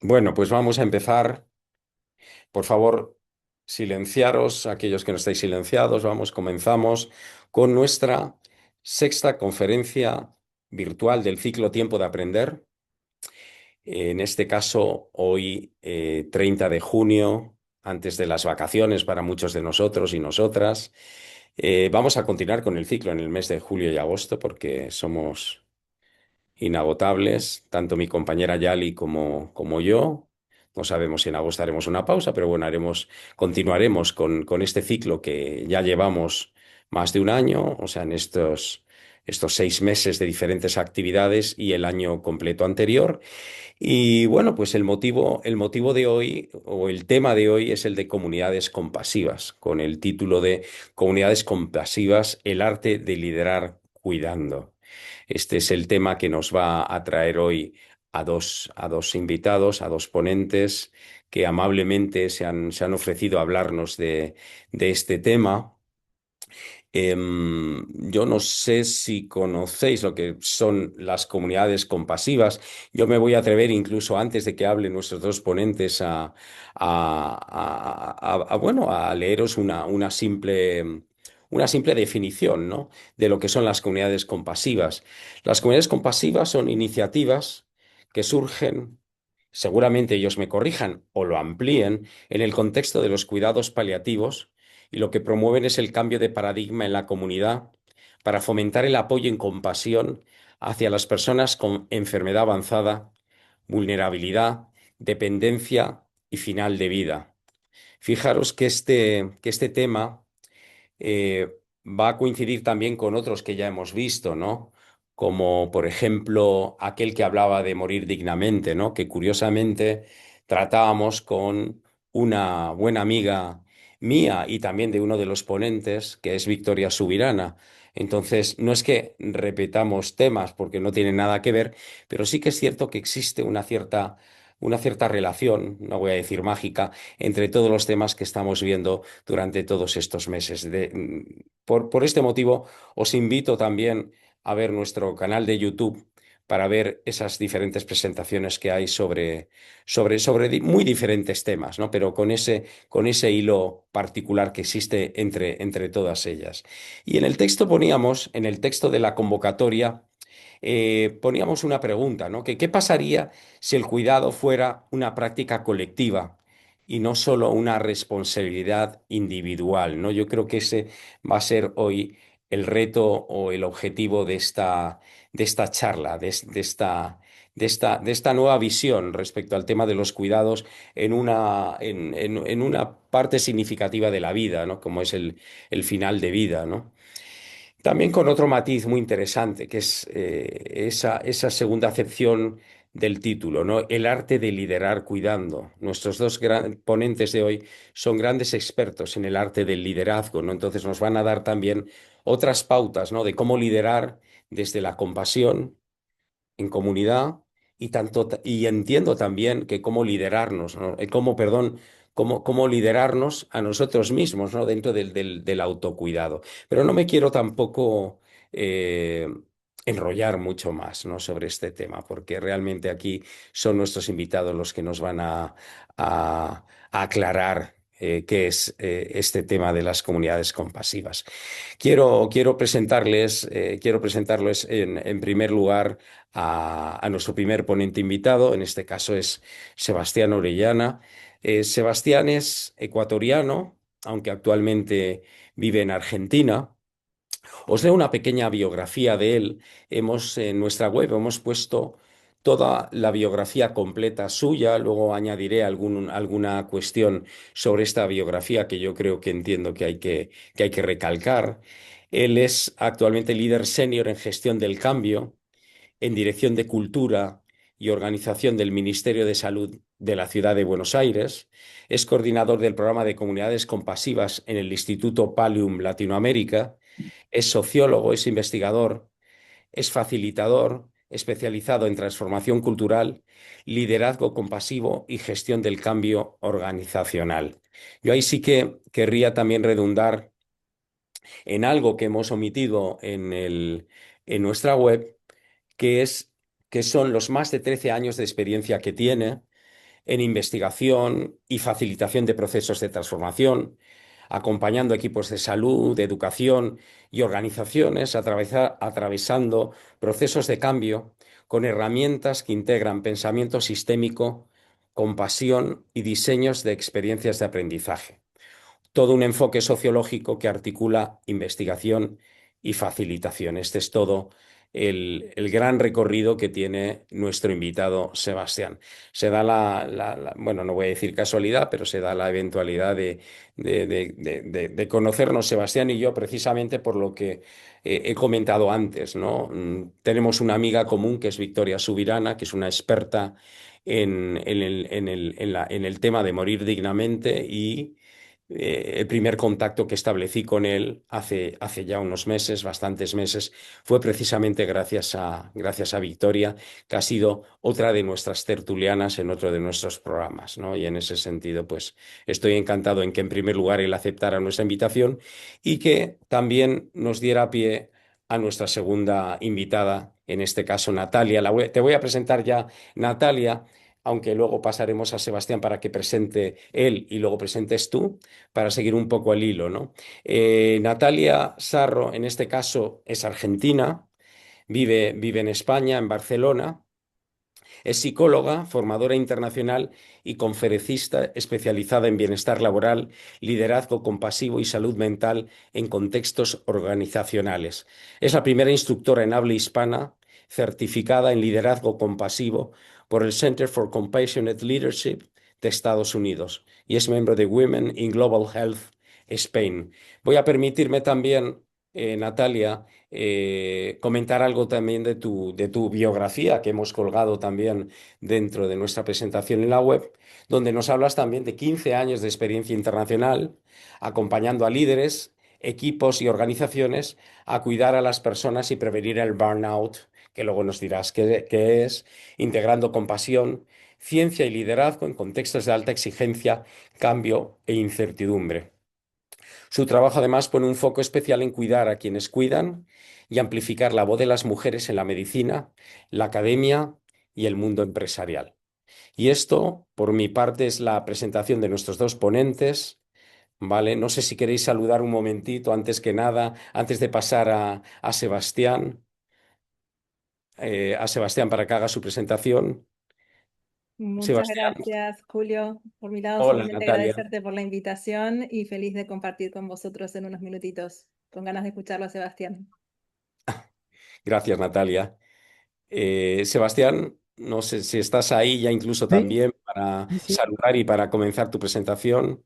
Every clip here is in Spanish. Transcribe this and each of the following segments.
Bueno, pues vamos a empezar. Por favor, silenciaros, aquellos que no estáis silenciados. Vamos, comenzamos con nuestra sexta conferencia virtual del ciclo Tiempo de Aprender. En este caso, hoy, 30 de junio, antes de las vacaciones para muchos de nosotros y nosotras. Vamos a continuar con el ciclo en el mes de julio y agosto porque somos inagotables, tanto mi compañera Yali como yo. No sabemos si en agosto haremos una pausa, pero bueno, continuaremos con este ciclo que ya llevamos más de un año, o sea, en estos 6 meses de diferentes actividades y el año completo anterior. Y bueno, pues el motivo de hoy o el tema de hoy es el de comunidades compasivas, con el título de Comunidades compasivas, el arte de liderar cuidando. Este es el tema que nos va a traer hoy a dos invitados, a dos ponentes que amablemente se han ofrecido a hablarnos de este tema. Yo no sé si conocéis lo que son las comunidades compasivas. Yo me voy a atrever incluso antes de que hablen nuestros dos ponentes bueno, a leeros una simple definición, ¿no? De lo que son las comunidades compasivas. Las comunidades compasivas son iniciativas que surgen, seguramente ellos me corrijan o lo amplíen, en el contexto de los cuidados paliativos y lo que promueven es el cambio de paradigma en la comunidad para fomentar el apoyo en compasión hacia las personas con enfermedad avanzada, vulnerabilidad, dependencia y final de vida. Fijaros que este tema va a coincidir también con otros que ya hemos visto, ¿no? Como por ejemplo aquel que hablaba de morir dignamente, ¿no? Que curiosamente tratábamos con una buena amiga mía y también de uno de los ponentes, que es Victoria Subirana. Entonces, no es que repetamos temas porque no tienen nada que ver, pero sí que es cierto que existe una cierta relación, no voy a decir mágica, entre todos los temas que estamos viendo durante todos estos meses. Por este motivo, os invito también a ver nuestro canal de YouTube para ver esas diferentes presentaciones que hay sobre muy diferentes temas, ¿no? Pero con ese hilo particular que existe entre todas ellas. Y en el texto de la convocatoria, poníamos una pregunta, ¿no? Que ¿qué pasaría si el cuidado fuera una práctica colectiva y no solo una responsabilidad individual, ¿no? Yo creo que ese va a ser hoy el reto o el objetivo de esta charla, de esta nueva visión respecto al tema de los cuidados en una parte significativa de la vida, ¿no? Como es el final de vida, ¿no? También con otro matiz muy interesante, que es esa segunda acepción del título, ¿no? El arte de liderar cuidando. Nuestros dos ponentes de hoy son grandes expertos en el arte del liderazgo, ¿no? Entonces nos van a dar también otras pautas, ¿no? De cómo liderar desde la compasión en comunidad y entiendo también que cómo liderarnos, ¿no? Cómo liderarnos a nosotros mismos, ¿no? Dentro del autocuidado. Pero no me quiero tampoco eh, enrollar mucho más, ¿no? Sobre este tema, porque realmente aquí son nuestros invitados los que nos van a aclarar. Qué es este tema de las comunidades compasivas. Quiero presentarles en primer lugar a nuestro primer ponente invitado, en este caso es Sebastián Orellana. Sebastián es ecuatoriano, aunque actualmente vive en Argentina. Os leo una pequeña biografía de él. En nuestra web hemos puesto toda la biografía completa suya, luego añadiré alguna cuestión sobre esta biografía que yo creo que entiendo que hay que recalcar. Él es actualmente líder senior en gestión del cambio en Dirección de Cultura y Organización del Ministerio de Salud de la Ciudad de Buenos Aires. Es coordinador del programa de comunidades compasivas en el Instituto Pallium Latinoamérica. Es sociólogo, es investigador, es facilitador especializado en transformación cultural, liderazgo compasivo y gestión del cambio organizacional. Yo ahí sí que querría también redundar en algo que hemos omitido en nuestra web, que son los más de 13 años de experiencia que tiene. en investigación y facilitación de procesos de transformación, acompañando equipos de salud, de educación y organizaciones, atravesando procesos de cambio con herramientas que integran pensamiento sistémico, compasión y diseños de experiencias de aprendizaje. Todo un enfoque sociológico que articula investigación y facilitación. Este es todo el gran recorrido que tiene nuestro invitado Sebastián. Se da bueno, no voy a decir casualidad, pero se da la eventualidad de conocernos Sebastián y yo precisamente por lo que he comentado antes, ¿no? Tenemos una amiga común que es Victoria Subirana, que es una experta en el tema de morir dignamente y el primer contacto que establecí con él hace ya unos meses, bastantes meses, fue precisamente gracias a Victoria, que ha sido otra de nuestras tertulianas en otro de nuestros programas, ¿no? Y en ese sentido, pues estoy encantado en que en primer lugar él aceptara nuestra invitación y que también nos diera pie a nuestra segunda invitada, en este caso Natalia. Te voy a presentar ya Natalia, aunque luego pasaremos a Sebastián para que presente él y luego presentes tú para seguir un poco el hilo, ¿no? Natalia Sarro, en este caso, es argentina, vive en España, en Barcelona. Es psicóloga, formadora internacional y conferencista especializada en bienestar laboral, liderazgo compasivo y salud mental en contextos organizacionales. Es la primera instructora en habla hispana certificada en liderazgo compasivo por el Center for Compassionate Leadership de Estados Unidos y es miembro de Women in Global Health Spain. Voy a permitirme también, Natalia, comentar algo también de tu biografía que hemos colgado también dentro de nuestra presentación en la web, donde nos hablas también de 15 años de experiencia internacional, acompañando a líderes, equipos y organizaciones a cuidar a las personas y prevenir el burnout, que luego nos dirás qué es, integrando compasión, ciencia y liderazgo en contextos de alta exigencia, cambio e incertidumbre. Su trabajo además pone un foco especial en cuidar a quienes cuidan y amplificar la voz de las mujeres en la medicina, la academia y el mundo empresarial. Y esto, por mi parte, es la presentación de nuestros dos ponentes. ¿Vale? No sé si queréis saludar un momentito antes que nada, antes de pasar a Sebastián para que haga su presentación. Muchas Sebastián, gracias, Julio. Por mi lado, hola solamente Natalia. agradecerte por la invitación y feliz de compartir con vosotros en unos minutitos. Con ganas de escucharlo a Sebastián. Gracias Natalia. Sebastián, no sé si estás ahí ya incluso Sí, también para sí, sí. saludar y para comenzar tu presentación.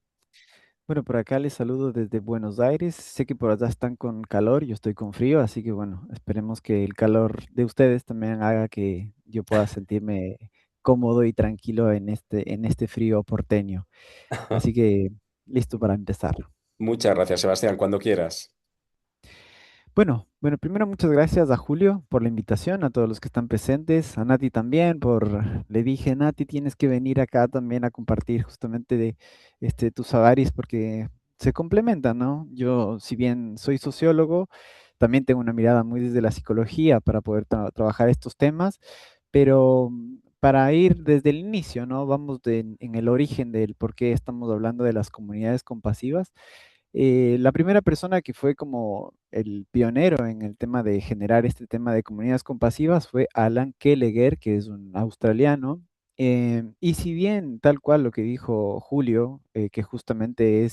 Bueno, por acá les saludo desde Buenos Aires. Sé que por allá están con calor, yo estoy con frío, así que bueno, esperemos que el calor de ustedes también haga que yo pueda sentirme cómodo y tranquilo en este frío porteño. Así que listo para empezar. Muchas gracias, Sebastián, cuando quieras. Bueno, primero muchas gracias a Julio por la invitación, a todos los que están presentes, a Nati también le dije, Nati, tienes que venir acá también a compartir justamente de tus avaris porque se complementan, ¿no? Yo, si bien soy sociólogo, también tengo una mirada muy desde la psicología para poder trabajar estos temas, pero para ir desde el inicio, ¿no? Vamos en el origen del por qué estamos hablando de las comunidades compasivas. La primera persona que fue como el pionero en el tema de generar este tema de comunidades compasivas fue Alan Gallagher, que es un australiano. Y si bien tal cual lo que dijo Julio, que justamente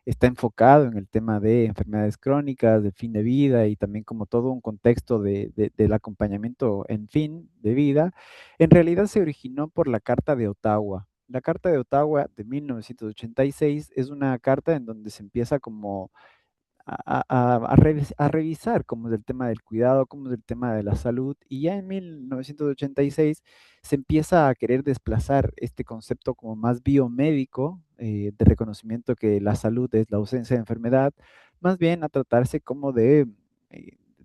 está enfocado en el tema de enfermedades crónicas, de fin de vida y también como todo un contexto del acompañamiento en fin de vida, en realidad se originó por la Carta de Ottawa. La Carta de Ottawa de 1986 es una carta en donde se empieza como a revisar cómo es el tema del cuidado, cómo es el tema de la salud, y ya en 1986 se empieza a querer desplazar este concepto como más biomédico, de reconocimiento que la salud es la ausencia de enfermedad, más bien a tratarse como eh,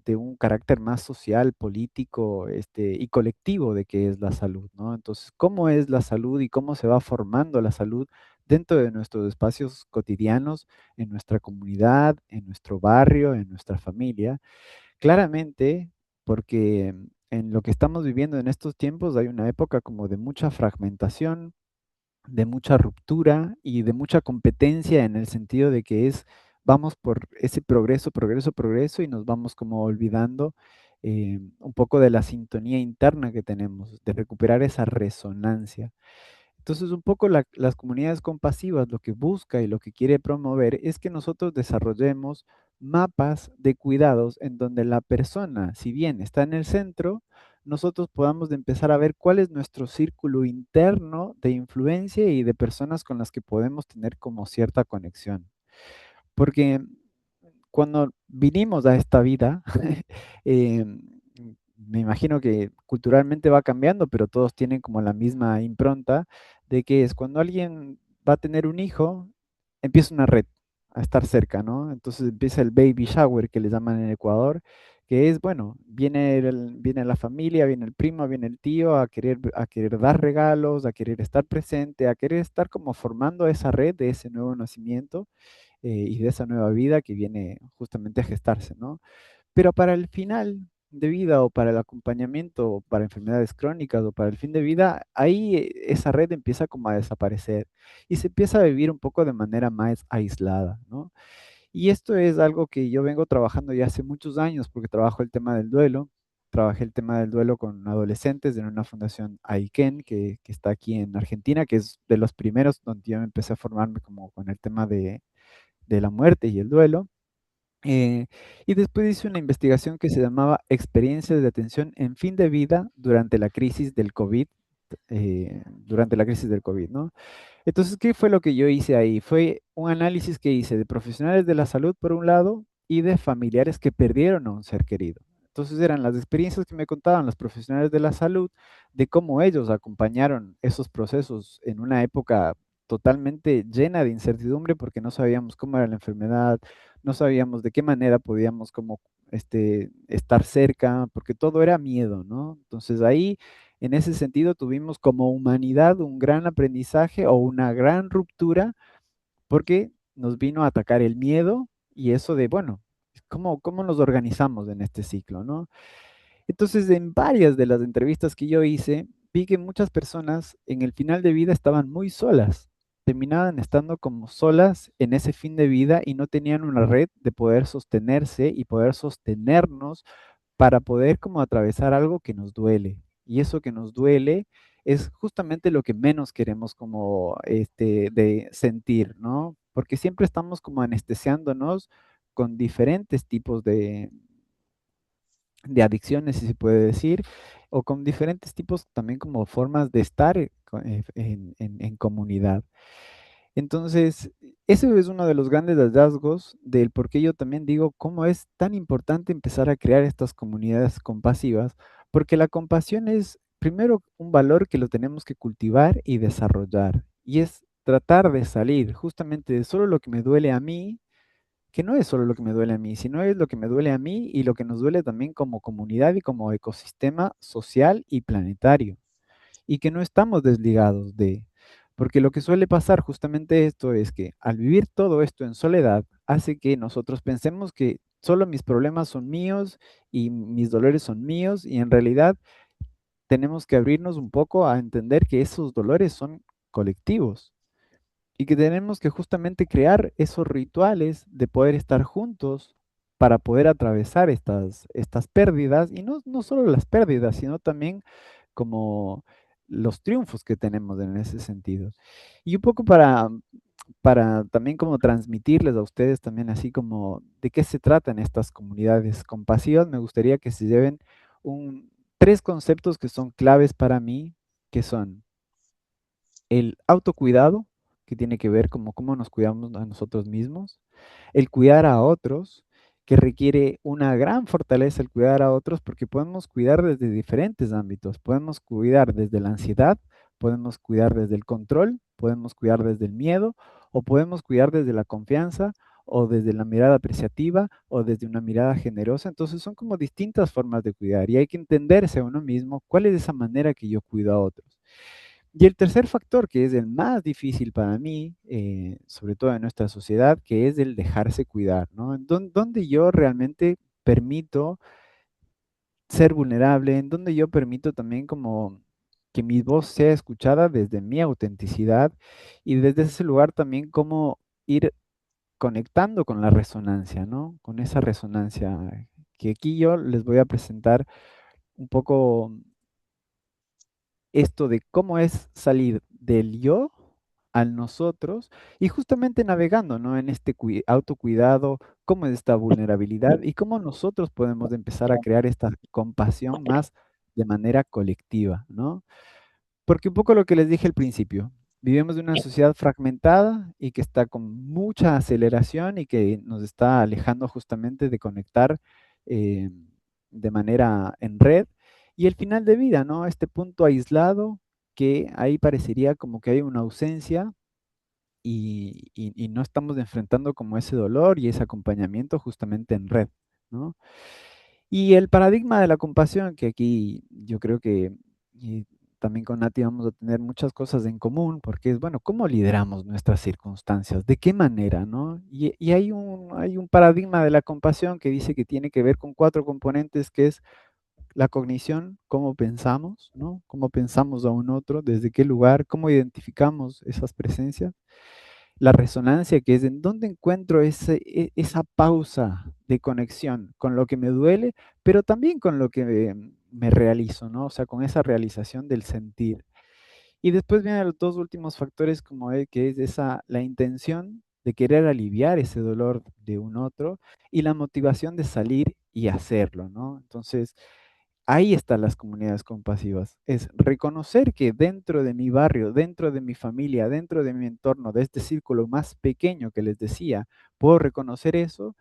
de un carácter más social, político, y colectivo de qué es la salud, ¿no? Entonces, ¿cómo es la salud y cómo se va formando la salud dentro de nuestros espacios cotidianos, en nuestra comunidad, en nuestro barrio, en nuestra familia? Claramente, porque en lo que estamos viviendo en estos tiempos hay una época como de mucha fragmentación, de mucha ruptura y de mucha competencia en el sentido de que vamos por ese progreso, progreso, progreso y nos vamos como olvidando un poco de la sintonía interna que tenemos, de recuperar esa resonancia. Entonces, un poco las comunidades compasivas lo que busca y lo que quiere promover es que nosotros desarrollemos mapas de cuidados en donde la persona, si bien está en el centro, nosotros podamos de empezar a ver cuál es nuestro círculo interno de influencia y de personas con las que podemos tener como cierta conexión. Porque cuando vinimos a esta vida, em, me imagino que culturalmente va cambiando, pero todos tienen como la misma impronta de que es cuando alguien va a tener un hijo, empieza una red a estar cerca, ¿no? Entonces empieza el baby shower que le llaman en Ecuador, que es, bueno, viene la familia, viene el primo, viene el tío a querer dar regalos, a querer estar presente, a querer estar como formando esa red de ese nuevo nacimiento y de esa nueva vida que viene justamente a gestarse, ¿no? Pero para el final de vida o para el acompañamiento o para enfermedades crónicas o para el fin de vida, ahí esa red empieza como a desaparecer y se empieza a vivir un poco de manera más aislada, ¿no? Y esto es algo que yo vengo trabajando ya hace muchos años porque trabajo el tema del duelo. Trabajé el tema del duelo con adolescentes en una fundación Aiken que está aquí en Argentina, que es de los primeros donde yo me empecé a formarme como con el tema de la muerte y el duelo. Eh, y después hice una investigación que se llamaba Experiencias de atención en fin de vida durante la crisis del COVID, durante la crisis del COVID, ¿no? Entonces, ¿qué fue lo que yo hice ahí? Fue un análisis que hice de profesionales de la salud por un lado y de familiares que perdieron a un ser querido. Entonces eran las experiencias que me contaban los profesionales de la salud de cómo ellos acompañaron esos procesos en una época totalmente llena de incertidumbre porque no sabíamos cómo era la enfermedad, no sabíamos de qué manera podíamos como estar cerca, porque todo era miedo, ¿no? Entonces ahí en ese sentido, tuvimos como humanidad un gran aprendizaje o una gran ruptura porque nos vino a atacar el miedo y eso de, bueno, ¿cómo nos organizamos en este ciclo, no? Entonces, en varias de las entrevistas que yo hice, vi que muchas personas en el final de vida estaban muy solas, terminaban estando como solas en ese fin de vida y no tenían una red de poder sostenerse y poder sostenernos para poder como atravesar algo que nos duele. Y eso que nos duele es justamente lo que menos queremos como de sentir, ¿no? Porque siempre estamos como anestesiándonos con diferentes tipos de adicciones, si se puede decir, o con diferentes tipos también como formas de estar en comunidad. Entonces, eso es uno de los grandes hallazgos del por qué yo también digo cómo es tan importante empezar a crear estas comunidades compasivas, porque la compasión es primero un valor que lo tenemos que cultivar y desarrollar, y es tratar de salir justamente de solo lo que me duele a mí, que no es solo lo que me duele a mí, sino es lo que me duele a mí y lo que nos duele también como comunidad y como ecosistema social y planetario y que no estamos desligados de, porque lo que suele pasar justamente esto es que al vivir todo esto en soledad hace que nosotros pensemos que solo mis problemas son míos y mis dolores son míos y en realidad tenemos que abrirnos un poco a entender que esos dolores son colectivos y que tenemos que justamente crear esos rituales de poder estar juntos para poder atravesar estas pérdidas, y no solo las pérdidas, sino también como los triunfos que tenemos en ese sentido. Y un poco para también como transmitirles a ustedes también así como de qué se tratan estas comunidades compasivas, me gustaría que se lleven tres conceptos que son claves para mí, que son el autocuidado, que tiene que ver como cómo nos cuidamos a nosotros mismos, el cuidar a otros, que requiere una gran fortaleza el cuidar a otros porque podemos cuidar desde diferentes ámbitos. Podemos cuidar desde la ansiedad, podemos cuidar desde el control, podemos cuidar desde el miedo o podemos cuidar desde la confianza o desde la mirada apreciativa o desde una mirada generosa. Entonces son como distintas formas de cuidar y hay que entenderse a uno mismo cuál es esa manera que yo cuido a otros. Y el tercer factor, que es el más difícil para mí, sobre todo en nuestra sociedad, que es el dejarse cuidar, ¿no? Donde yo realmente permito ser vulnerable, en donde yo permito también como que mi voz sea escuchada desde mi autenticidad y desde ese lugar también cómo ir conectando con la resonancia, ¿no? Con esa resonancia que aquí yo les voy a presentar un poco esto de cómo es salir del yo al nosotros y justamente navegando, ¿no? En este autocuidado, cómo es esta vulnerabilidad y cómo nosotros podemos empezar a crear esta compasión más de manera colectiva, ¿no? Porque un poco lo que les dije al principio, vivimos en una sociedad fragmentada y que está con mucha aceleración y que nos está alejando justamente de conectar eh, de manera en red. Y el final de vida, ¿no? Este punto aislado que ahí parecería como que hay una ausencia y no estamos enfrentando como ese dolor y ese acompañamiento justamente en red, ¿no? Y el paradigma de la compasión, que aquí yo creo que y también con Nati vamos a tener muchas cosas en común, porque es, bueno, ¿cómo lideramos nuestras circunstancias? ¿De qué manera, no? Y hay un paradigma de la compasión que dice que tiene que ver con cuatro componentes, que es la cognición, cómo pensamos, ¿no? Cómo pensamos a un otro, desde qué lugar, cómo identificamos esas presencias, la resonancia, que es en dónde encuentro esa pausa de conexión con lo que me duele, pero también con lo que me realizo, ¿no? O sea, con esa realización del sentir. Y después vienen los dos últimos factores, como que es la intención de querer aliviar ese dolor de un otro y la motivación de salir y hacerlo, ¿no? Entonces, ahí están las comunidades compasivas. Es reconocer que dentro de mi barrio, dentro de mi familia, dentro de mi entorno, de este círculo más pequeño que les decía, puedo reconocer eso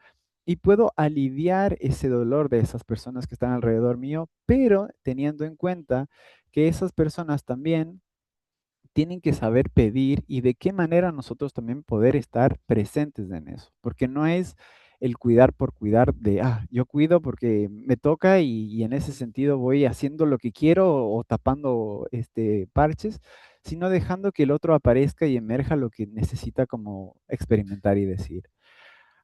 y puedo aliviar ese dolor de esas personas que están alrededor mío, pero teniendo en cuenta que esas personas también tienen que saber pedir y de qué manera nosotros también poder estar presentes en eso, porque no es el cuidar por cuidar de, yo cuido porque me toca y en ese sentido voy haciendo lo que quiero o tapando parches, sino dejando que el otro aparezca y emerja lo que necesita como experimentar y decir.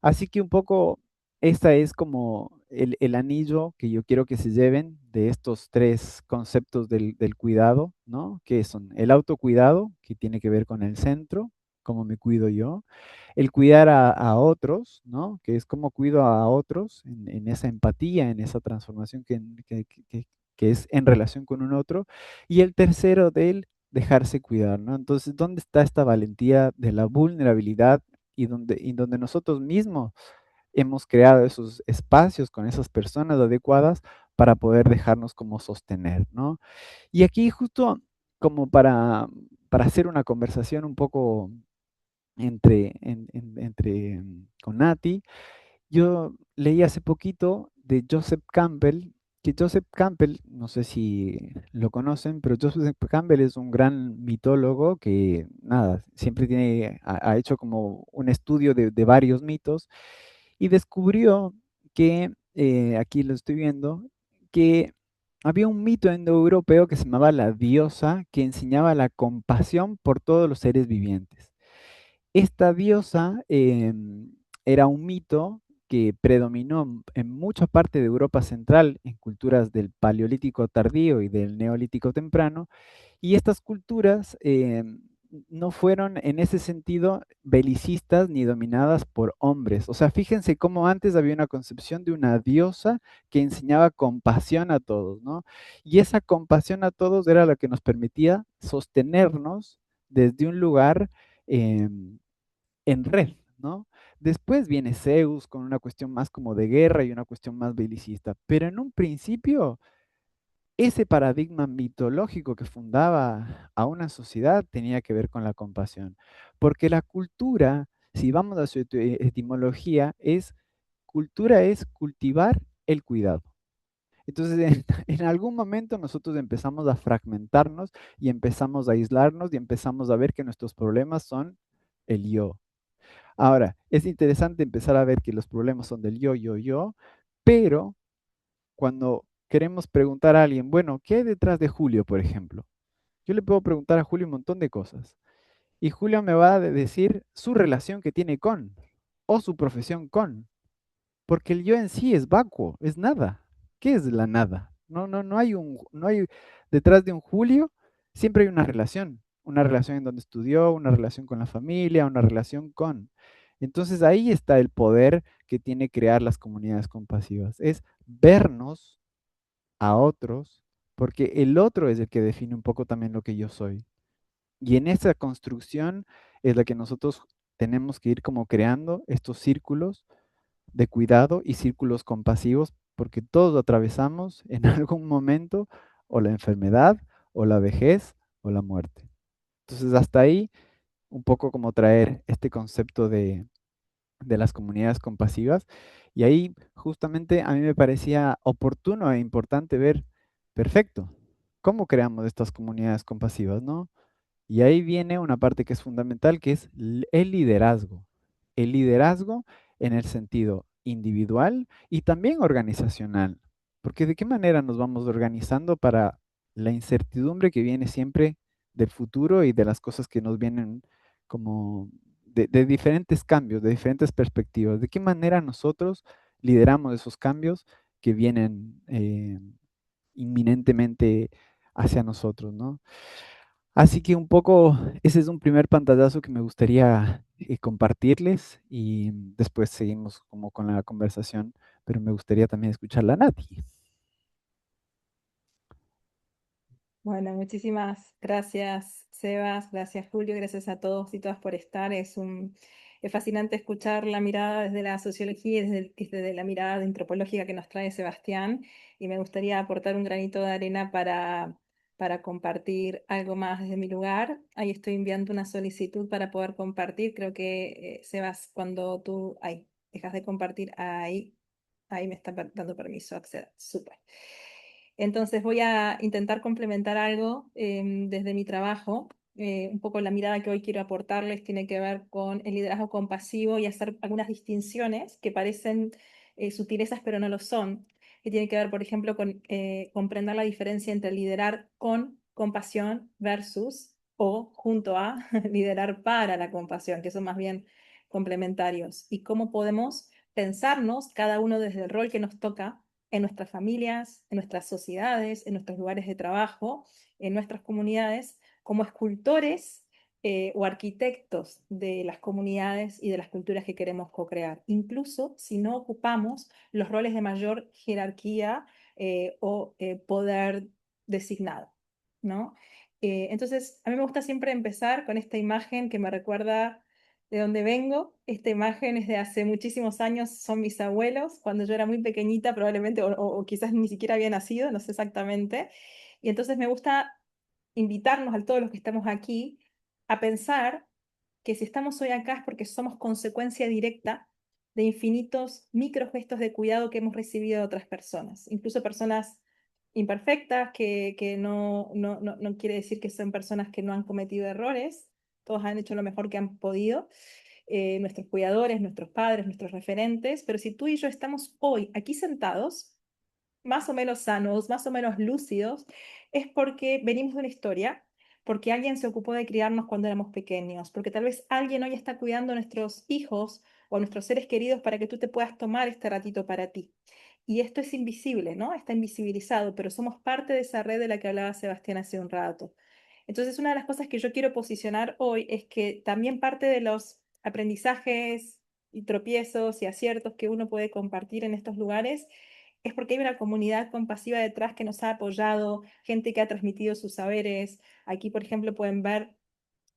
Así que un poco esta es como el anillo que yo quiero que se lleven de estos tres conceptos del cuidado, ¿no? Que son el autocuidado, que tiene que ver con el centro, cómo me cuido yo, el cuidar a otros, ¿no? Que es cómo cuido a otros en esa empatía, en esa transformación que es en relación con un otro, y el tercero del dejarse cuidar, ¿no? Entonces, ¿dónde está esta valentía de la vulnerabilidad y donde nosotros mismos hemos creado esos espacios con esas personas adecuadas para poder dejarnos como sostener, ¿no? Y aquí justo como para hacer una conversación un poco con Nati, yo leí hace poquito de Joseph Campbell, que Joseph Campbell, no sé si lo conocen, pero Joseph Campbell es un gran mitólogo que, nada, siempre ha hecho como un estudio de varios mitos y descubrió que, aquí lo estoy viendo, que había un mito indoeuropeo que se llamaba la diosa, que enseñaba la compasión por todos los seres vivientes. Esta diosa era un mito que predominó en mucha parte de Europa Central, en culturas del Paleolítico tardío y del Neolítico temprano, y estas culturas no fueron en ese sentido belicistas ni dominadas por hombres. O sea, fíjense cómo antes había una concepción de una diosa que enseñaba compasión a todos, ¿no? Y esa compasión a todos era la que nos permitía sostenernos desde un lugar en red, ¿no? Después viene Zeus con una cuestión más como de guerra y una cuestión más belicista, pero en un principio ese paradigma mitológico que fundaba a una sociedad tenía que ver con la compasión, porque la cultura, si vamos a su etimología, cultura es cultivar el cuidado. Entonces, en algún momento nosotros empezamos a fragmentarnos y empezamos a aislarnos y empezamos a ver que nuestros problemas son el yo. Ahora, es interesante empezar a ver que los problemas son del yo, pero cuando queremos preguntar a alguien, bueno, ¿qué hay detrás de Julio, por ejemplo? Yo le puedo preguntar a Julio un montón de cosas y Julio me va a decir su relación que tiene con o su profesión con, porque el yo en sí es vacuo, es nada. ¿Qué es la nada? No hay detrás de un Julio, siempre hay una relación en donde estudió, una relación con la familia, una relación con. Entonces ahí está el poder que tiene crear las comunidades compasivas, es vernos a otros, porque el otro es el que define un poco también lo que yo soy. Y en esa construcción es la que nosotros tenemos que ir como creando estos círculos de cuidado y círculos compasivos, porque todos atravesamos en algún momento o la enfermedad, o la vejez, o la muerte. Entonces, hasta ahí, un poco como traer este concepto de las comunidades compasivas. Y ahí justamente a mí me parecía oportuno e importante ver, perfecto, cómo creamos estas comunidades compasivas, ¿no? Y ahí viene una parte que es fundamental, que es el liderazgo. El liderazgo en el sentido individual y también organizacional. Porque de qué manera nos vamos organizando para la incertidumbre que viene siempre del futuro y de las cosas que nos vienen como de diferentes cambios, de diferentes perspectivas. De qué manera nosotros lideramos esos cambios que vienen inminentemente hacia nosotros, ¿no? Así que un poco ese es un primer pantallazo que me gustaría compartirles y después seguimos como con la conversación, pero me gustaría también escuchar la Nati. Bueno, muchísimas gracias, Sebas, gracias, Julio, gracias a todos y todas por estar. Es fascinante escuchar la mirada desde la sociología y desde la mirada antropológica que nos trae Sebastián, y me gustaría aportar un granito de arena para compartir algo más desde mi lugar. Ahí estoy enviando una solicitud para poder compartir. Creo que, Sebas, cuando tú dejas de compartir, ahí me está dando permiso a acceder. Súper. Entonces voy a intentar complementar algo desde mi trabajo. Un poco la mirada que hoy quiero aportarles tiene que ver con el liderazgo compasivo y hacer algunas distinciones que parecen sutilezas, pero no lo son. Que tiene que ver, por ejemplo, con comprender la diferencia entre liderar con compasión versus o junto a liderar para la compasión, que son más bien complementarios. Y cómo podemos pensarnos cada uno desde el rol que nos toca en nuestras familias, en nuestras sociedades, en nuestros lugares de trabajo, en nuestras comunidades, como escultores o arquitectos de las comunidades y de las culturas que queremos co-crear, incluso si no ocupamos los roles de mayor jerarquía o poder designado, ¿no? Entonces, a mí me gusta siempre empezar con esta imagen que me recuerda de dónde vengo. Esta imagen es de hace muchísimos años, son mis abuelos, cuando yo era muy pequeñita probablemente, o quizás ni siquiera había nacido, no sé exactamente. Y entonces me gusta invitarnos a todos los que estamos aquí a pensar que si estamos hoy acá es porque somos consecuencia directa de infinitos microgestos de cuidado que hemos recibido de otras personas, incluso personas imperfectas, que no quiere decir que son personas que no han cometido errores, todos han hecho lo mejor que han podido, nuestros cuidadores, nuestros padres, nuestros referentes, pero si tú y yo estamos hoy aquí sentados, más o menos sanos, más o menos lúcidos, es porque venimos de una historia, porque alguien se ocupó de criarnos cuando éramos pequeños, porque tal vez alguien hoy está cuidando a nuestros hijos o a nuestros seres queridos para que tú te puedas tomar este ratito para ti. Y esto es invisible, ¿no? Está invisibilizado, pero somos parte de esa red de la que hablaba Sebastián hace un rato. Entonces, una de las cosas que yo quiero posicionar hoy es que también parte de los aprendizajes y tropiezos y aciertos que uno puede compartir en estos lugares es porque hay una comunidad compasiva detrás que nos ha apoyado, gente que ha transmitido sus saberes. Aquí, por ejemplo, pueden ver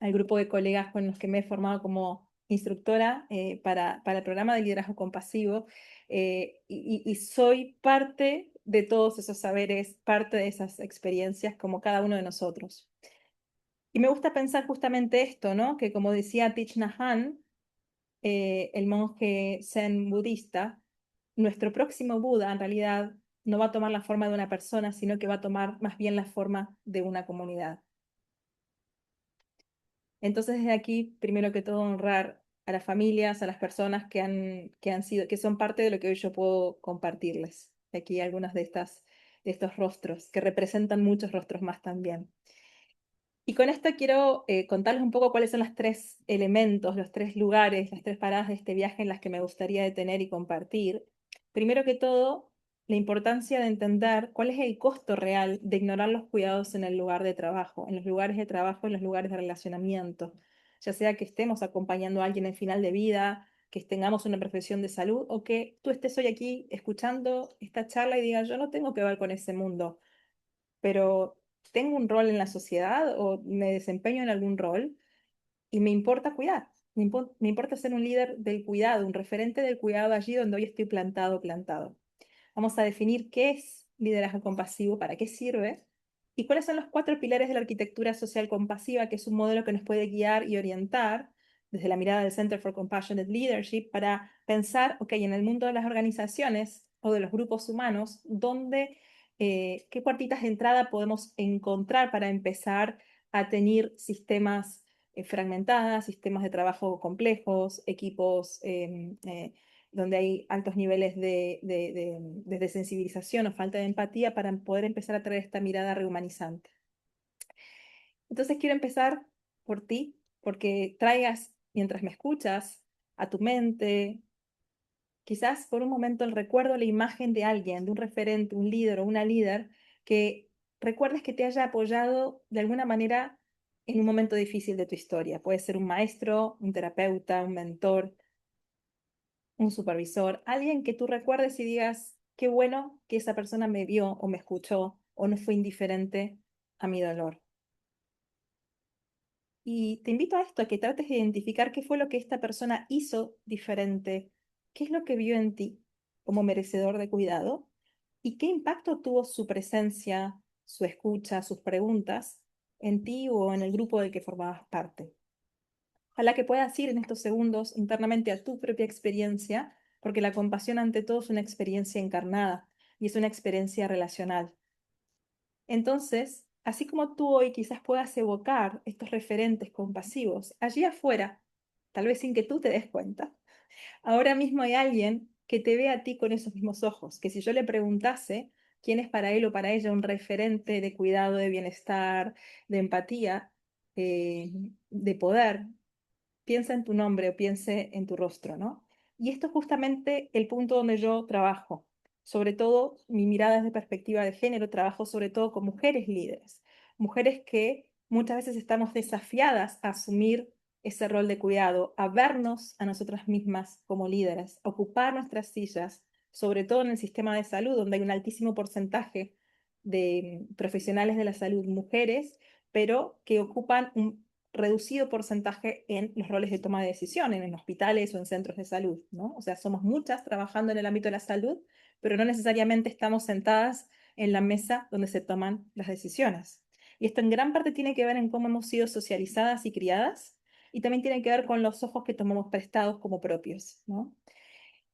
al grupo de colegas con los que me he formado como instructora para el programa de liderazgo compasivo, y soy parte de todos esos saberes, parte de esas experiencias como cada uno de nosotros. Y me gusta pensar justamente esto, ¿no? Que como decía Thich Nhat Hanh, el monje zen budista, nuestro próximo Buda en realidad no va a tomar la forma de una persona, sino que va a tomar más bien la forma de una comunidad. Entonces, desde aquí, primero que todo, honrar a las familias, a las personas que son parte de lo que hoy yo puedo compartirles. Aquí algunas de estos rostros, que representan muchos rostros más también. Y con esto quiero contarles un poco cuáles son los tres elementos, los tres lugares, las tres paradas de este viaje en las que me gustaría detener y compartir. Primero que todo, la importancia de entender cuál es el costo real de ignorar los cuidados en el lugar de trabajo, en los lugares de trabajo, en los lugares de relacionamiento, ya sea que estemos acompañando a alguien en final de vida, que tengamos una profesión de salud o que tú estés hoy aquí escuchando esta charla y digas, yo no tengo que ver con ese mundo, pero tengo un rol en la sociedad o me desempeño en algún rol y me importa cuidar. Me importa ser un líder del cuidado, un referente del cuidado allí donde hoy estoy plantado, plantado. Vamos a definir qué es liderazgo compasivo, para qué sirve y cuáles son los 4 pilares de la arquitectura social compasiva, que es un modelo que nos puede guiar y orientar desde la mirada del Center for Compassionate Leadership para pensar, ok, en el mundo de las organizaciones o de los grupos humanos, qué puertitas de entrada podemos encontrar para empezar a tener sistemas fragmentadas, sistemas de trabajo complejos, equipos donde hay altos niveles de desensibilización o falta de empatía para poder empezar a traer esta mirada rehumanizante. Entonces quiero empezar por ti, porque traigas, mientras me escuchas, a tu mente, quizás por un momento el recuerdo, la imagen de alguien, de un referente, un líder o una líder, que recuerdes que te haya apoyado de alguna manera en un momento difícil de tu historia. Puede ser un maestro, un terapeuta, un mentor, un supervisor, alguien que tú recuerdes y digas, qué bueno que esa persona me vio o me escuchó o no fue indiferente a mi dolor. Y te invito a esto, a que trates de identificar qué fue lo que esta persona hizo diferente, qué es lo que vio en ti como merecedor de cuidado y qué impacto tuvo su presencia, su escucha, sus preguntas en ti o en el grupo del que formabas parte. Ojalá que puedas ir en estos segundos internamente a tu propia experiencia, porque la compasión ante todo es una experiencia encarnada y es una experiencia relacional. Entonces, así como tú hoy quizás puedas evocar estos referentes compasivos, allí afuera, tal vez sin que tú te des cuenta, ahora mismo hay alguien que te ve a ti con esos mismos ojos, que si yo le preguntase quién es para él o para ella un referente de cuidado, de bienestar, de empatía, de poder, piensa en tu nombre o piense en tu rostro, ¿no? Y esto es justamente el punto donde yo trabajo. Sobre todo, mi mirada es de perspectiva de género, trabajo sobre todo con mujeres líderes, mujeres que muchas veces estamos desafiadas a asumir ese rol de cuidado, a vernos a nosotras mismas como líderes, a ocupar nuestras sillas, sobre todo en el sistema de salud, donde hay un altísimo porcentaje de profesionales de la salud mujeres, pero que ocupan un reducido porcentaje en los roles de toma de decisión, en hospitales o en centros de salud, ¿no? O sea, somos muchas trabajando en el ámbito de la salud, pero no necesariamente estamos sentadas en la mesa donde se toman las decisiones. Y esto en gran parte tiene que ver en cómo hemos sido socializadas y criadas, y también tiene que ver con los ojos que tomamos prestados como propios, ¿no?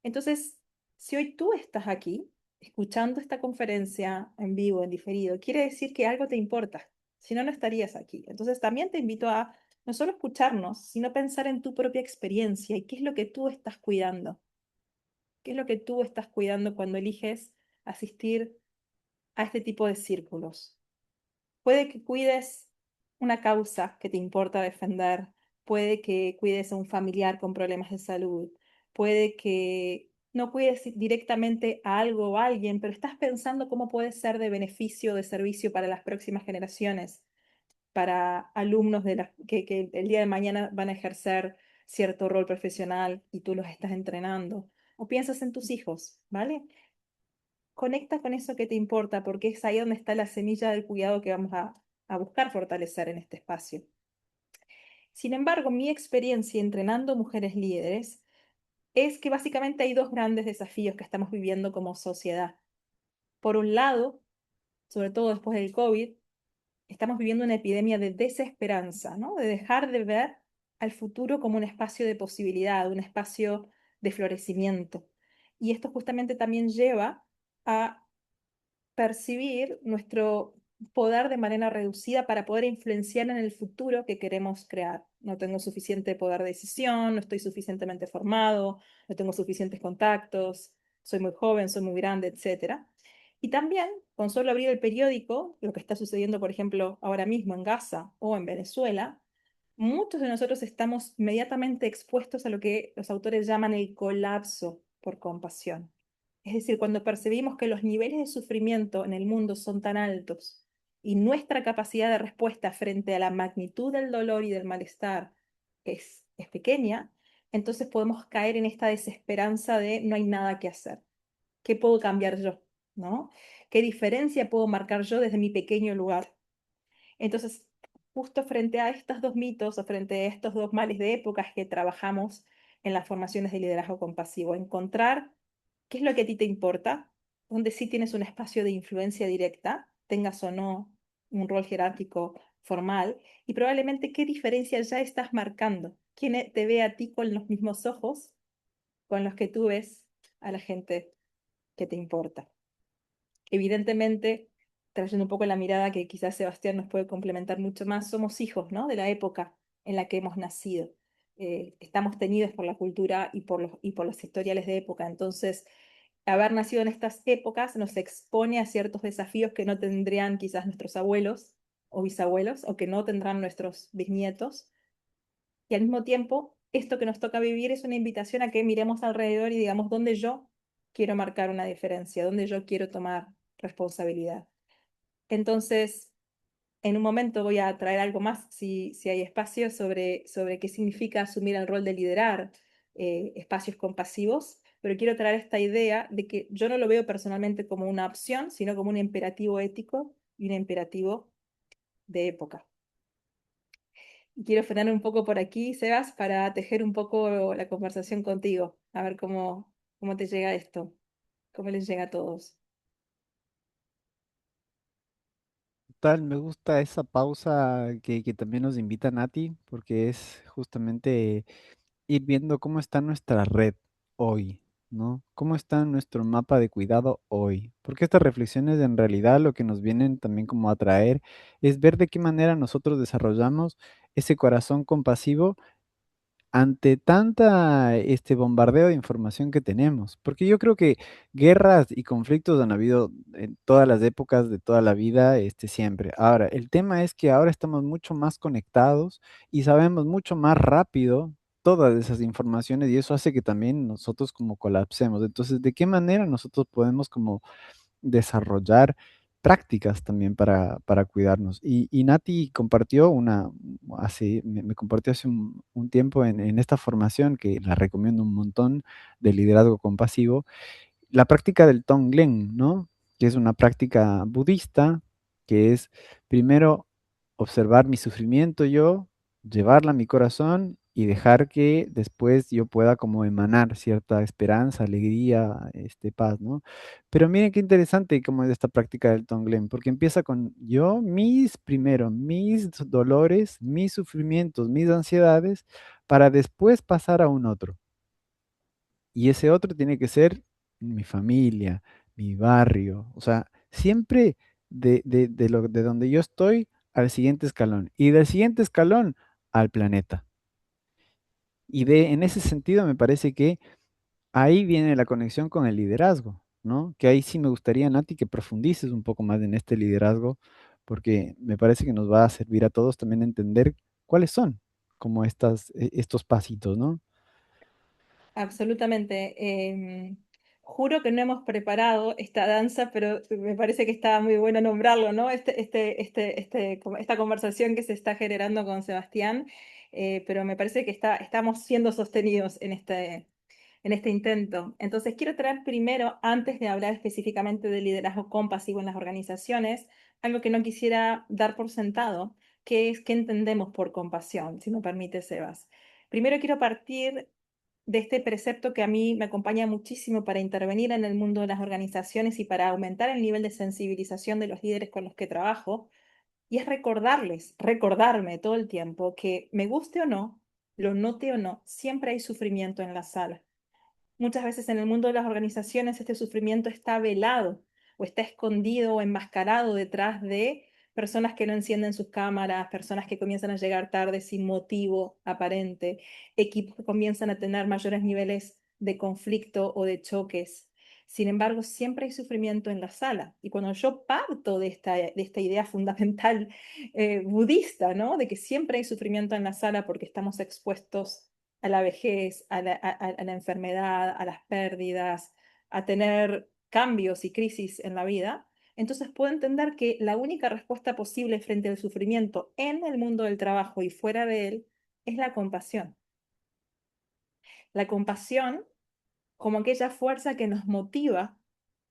Entonces, si hoy tú estás aquí, escuchando esta conferencia en vivo, en diferido, quiere decir que algo te importa, si no, no estarías aquí. Entonces, también te invito a no solo escucharnos, sino pensar en tu propia experiencia y qué es lo que tú estás cuidando. ¿Qué es lo que tú estás cuidando cuando eliges asistir a este tipo de círculos? Puede que cuides una causa que te importa defender, puede que cuides a un familiar con problemas de salud, puede que no cuides directamente a algo o a alguien, pero estás pensando cómo puede ser de beneficio, de servicio para las próximas generaciones, para alumnos que el día de mañana van a ejercer cierto rol profesional y tú los estás entrenando. O piensas en tus hijos, ¿vale? Conecta con eso que te importa, porque es ahí donde está la semilla del cuidado que vamos a buscar fortalecer en este espacio. Sin embargo, mi experiencia entrenando mujeres líderes es que básicamente hay 2 grandes desafíos que estamos viviendo como sociedad. Por un lado, sobre todo después del COVID, estamos viviendo una epidemia de desesperanza, ¿no? De dejar de ver al futuro como un espacio de posibilidad, un espacio de florecimiento. Y esto justamente también lleva a percibir nuestro poder de manera reducida para poder influenciar en el futuro que queremos crear. No tengo suficiente poder de decisión, no estoy suficientemente formado, no tengo suficientes contactos, soy muy joven, soy muy grande, etcétera. Y también, con solo abrir el periódico, lo que está sucediendo, por ejemplo, ahora mismo en Gaza o en Venezuela, muchos de nosotros estamos inmediatamente expuestos a lo que los autores llaman el colapso por compasión. Es decir, cuando percibimos que los niveles de sufrimiento en el mundo son tan altos y nuestra capacidad de respuesta frente a la magnitud del dolor y del malestar es pequeña, entonces podemos caer en esta desesperanza de no hay nada que hacer. ¿Qué puedo cambiar yo? ¿No? ¿Qué diferencia puedo marcar yo desde mi pequeño lugar? Entonces, justo frente a estos dos mitos o frente a estos dos males de épocas que trabajamos en las formaciones de liderazgo compasivo, encontrar qué es lo que a ti te importa, donde sí tienes un espacio de influencia directa, tengas o no un rol jerárquico formal, y probablemente qué diferencia ya estás marcando, quién te ve a ti con los mismos ojos con los que tú ves a la gente que te importa. Evidentemente, trayendo un poco la mirada que quizás Sebastián nos puede complementar mucho más, somos hijos, ¿no?, de la época en la que hemos nacido. Estamos teñidos por la cultura y por los historiales de época. Entonces, haber nacido en estas épocas nos expone a ciertos desafíos que no tendrían quizás nuestros abuelos o bisabuelos, o que no tendrán nuestros bisnietos. Y al mismo tiempo, esto que nos toca vivir es una invitación a que miremos alrededor y digamos dónde yo quiero marcar una diferencia, dónde yo quiero tomar responsabilidad. Entonces, en un momento voy a traer algo más, si hay espacio, sobre qué significa asumir el rol de liderar espacios compasivos, pero quiero traer esta idea de que yo no lo veo personalmente como una opción, sino como un imperativo ético y un imperativo de época. Y quiero frenar un poco por aquí, Sebas, para tejer un poco la conversación contigo, a ver cómo te llega esto, cómo les llega a todos. Tal, me gusta esa pausa que también nos invita Nati, porque es justamente ir viendo cómo está nuestra red hoy, ¿no? ¿Cómo está nuestro mapa de cuidado hoy? Porque estas reflexiones en realidad lo que nos vienen también como a traer es ver de qué manera nosotros desarrollamos ese corazón compasivo ante tanta bombardeo de información que tenemos. Porque yo creo que guerras y conflictos han habido en todas las épocas de toda la vida, siempre. Ahora, el tema es que ahora estamos mucho más conectados y sabemos mucho más rápido todas esas informaciones y eso hace que también nosotros como colapsemos. Entonces, ¿de qué manera nosotros podemos como desarrollar prácticas también para cuidarnos? Y Nati compartió me compartió hace un tiempo en esta formación que la recomiendo un montón de liderazgo compasivo, la práctica del Tonglen, ¿no? Que es una práctica budista, que es primero observar mi sufrimiento yo, llevarla a mi corazón y dejar que después yo pueda como emanar cierta esperanza, alegría, paz, ¿no? Pero miren qué interesante cómo es esta práctica del Tonglen, porque empieza con yo, primero, mis dolores, mis sufrimientos, mis ansiedades, para después pasar a un otro. Y ese otro tiene que ser mi familia, mi barrio, o sea, siempre de donde yo estoy al siguiente escalón y del siguiente escalón al planeta. En ese sentido me parece que ahí viene la conexión con el liderazgo, ¿no? Que ahí sí me gustaría, Nati, que profundices un poco más en este liderazgo, porque me parece que nos va a servir a todos también entender cuáles son como estos pasitos, ¿no? Absolutamente. Juro que no hemos preparado esta danza, pero me parece que está muy bueno nombrarlo, ¿no? Esta conversación que se está generando con Sebastián, pero me parece que estamos siendo sostenidos en este intento. Entonces, quiero traer primero, antes de hablar específicamente del liderazgo compasivo en las organizaciones, algo que no quisiera dar por sentado, que es qué entendemos por compasión, si me permite, Sebas. Primero quiero partir de este precepto que a mí me acompaña muchísimo para intervenir en el mundo de las organizaciones y para aumentar el nivel de sensibilización de los líderes con los que trabajo, y es recordarme todo el tiempo que me guste o no, lo note o no, siempre hay sufrimiento en la sala. Muchas veces en el mundo de las organizaciones este sufrimiento está velado o está escondido o enmascarado detrás de personas que no encienden sus cámaras, personas que comienzan a llegar tarde sin motivo aparente, equipos que comienzan a tener mayores niveles de conflicto o de choques. Sin embargo, siempre hay sufrimiento en la sala. Y cuando yo parto de esta idea fundamental budista, ¿no? De que siempre hay sufrimiento en la sala porque estamos expuestos a la vejez, a la enfermedad, a las pérdidas, a tener cambios y crisis en la vida, entonces puedo entender que la única respuesta posible frente al sufrimiento en el mundo del trabajo y fuera de él es la compasión. La compasión como aquella fuerza que nos motiva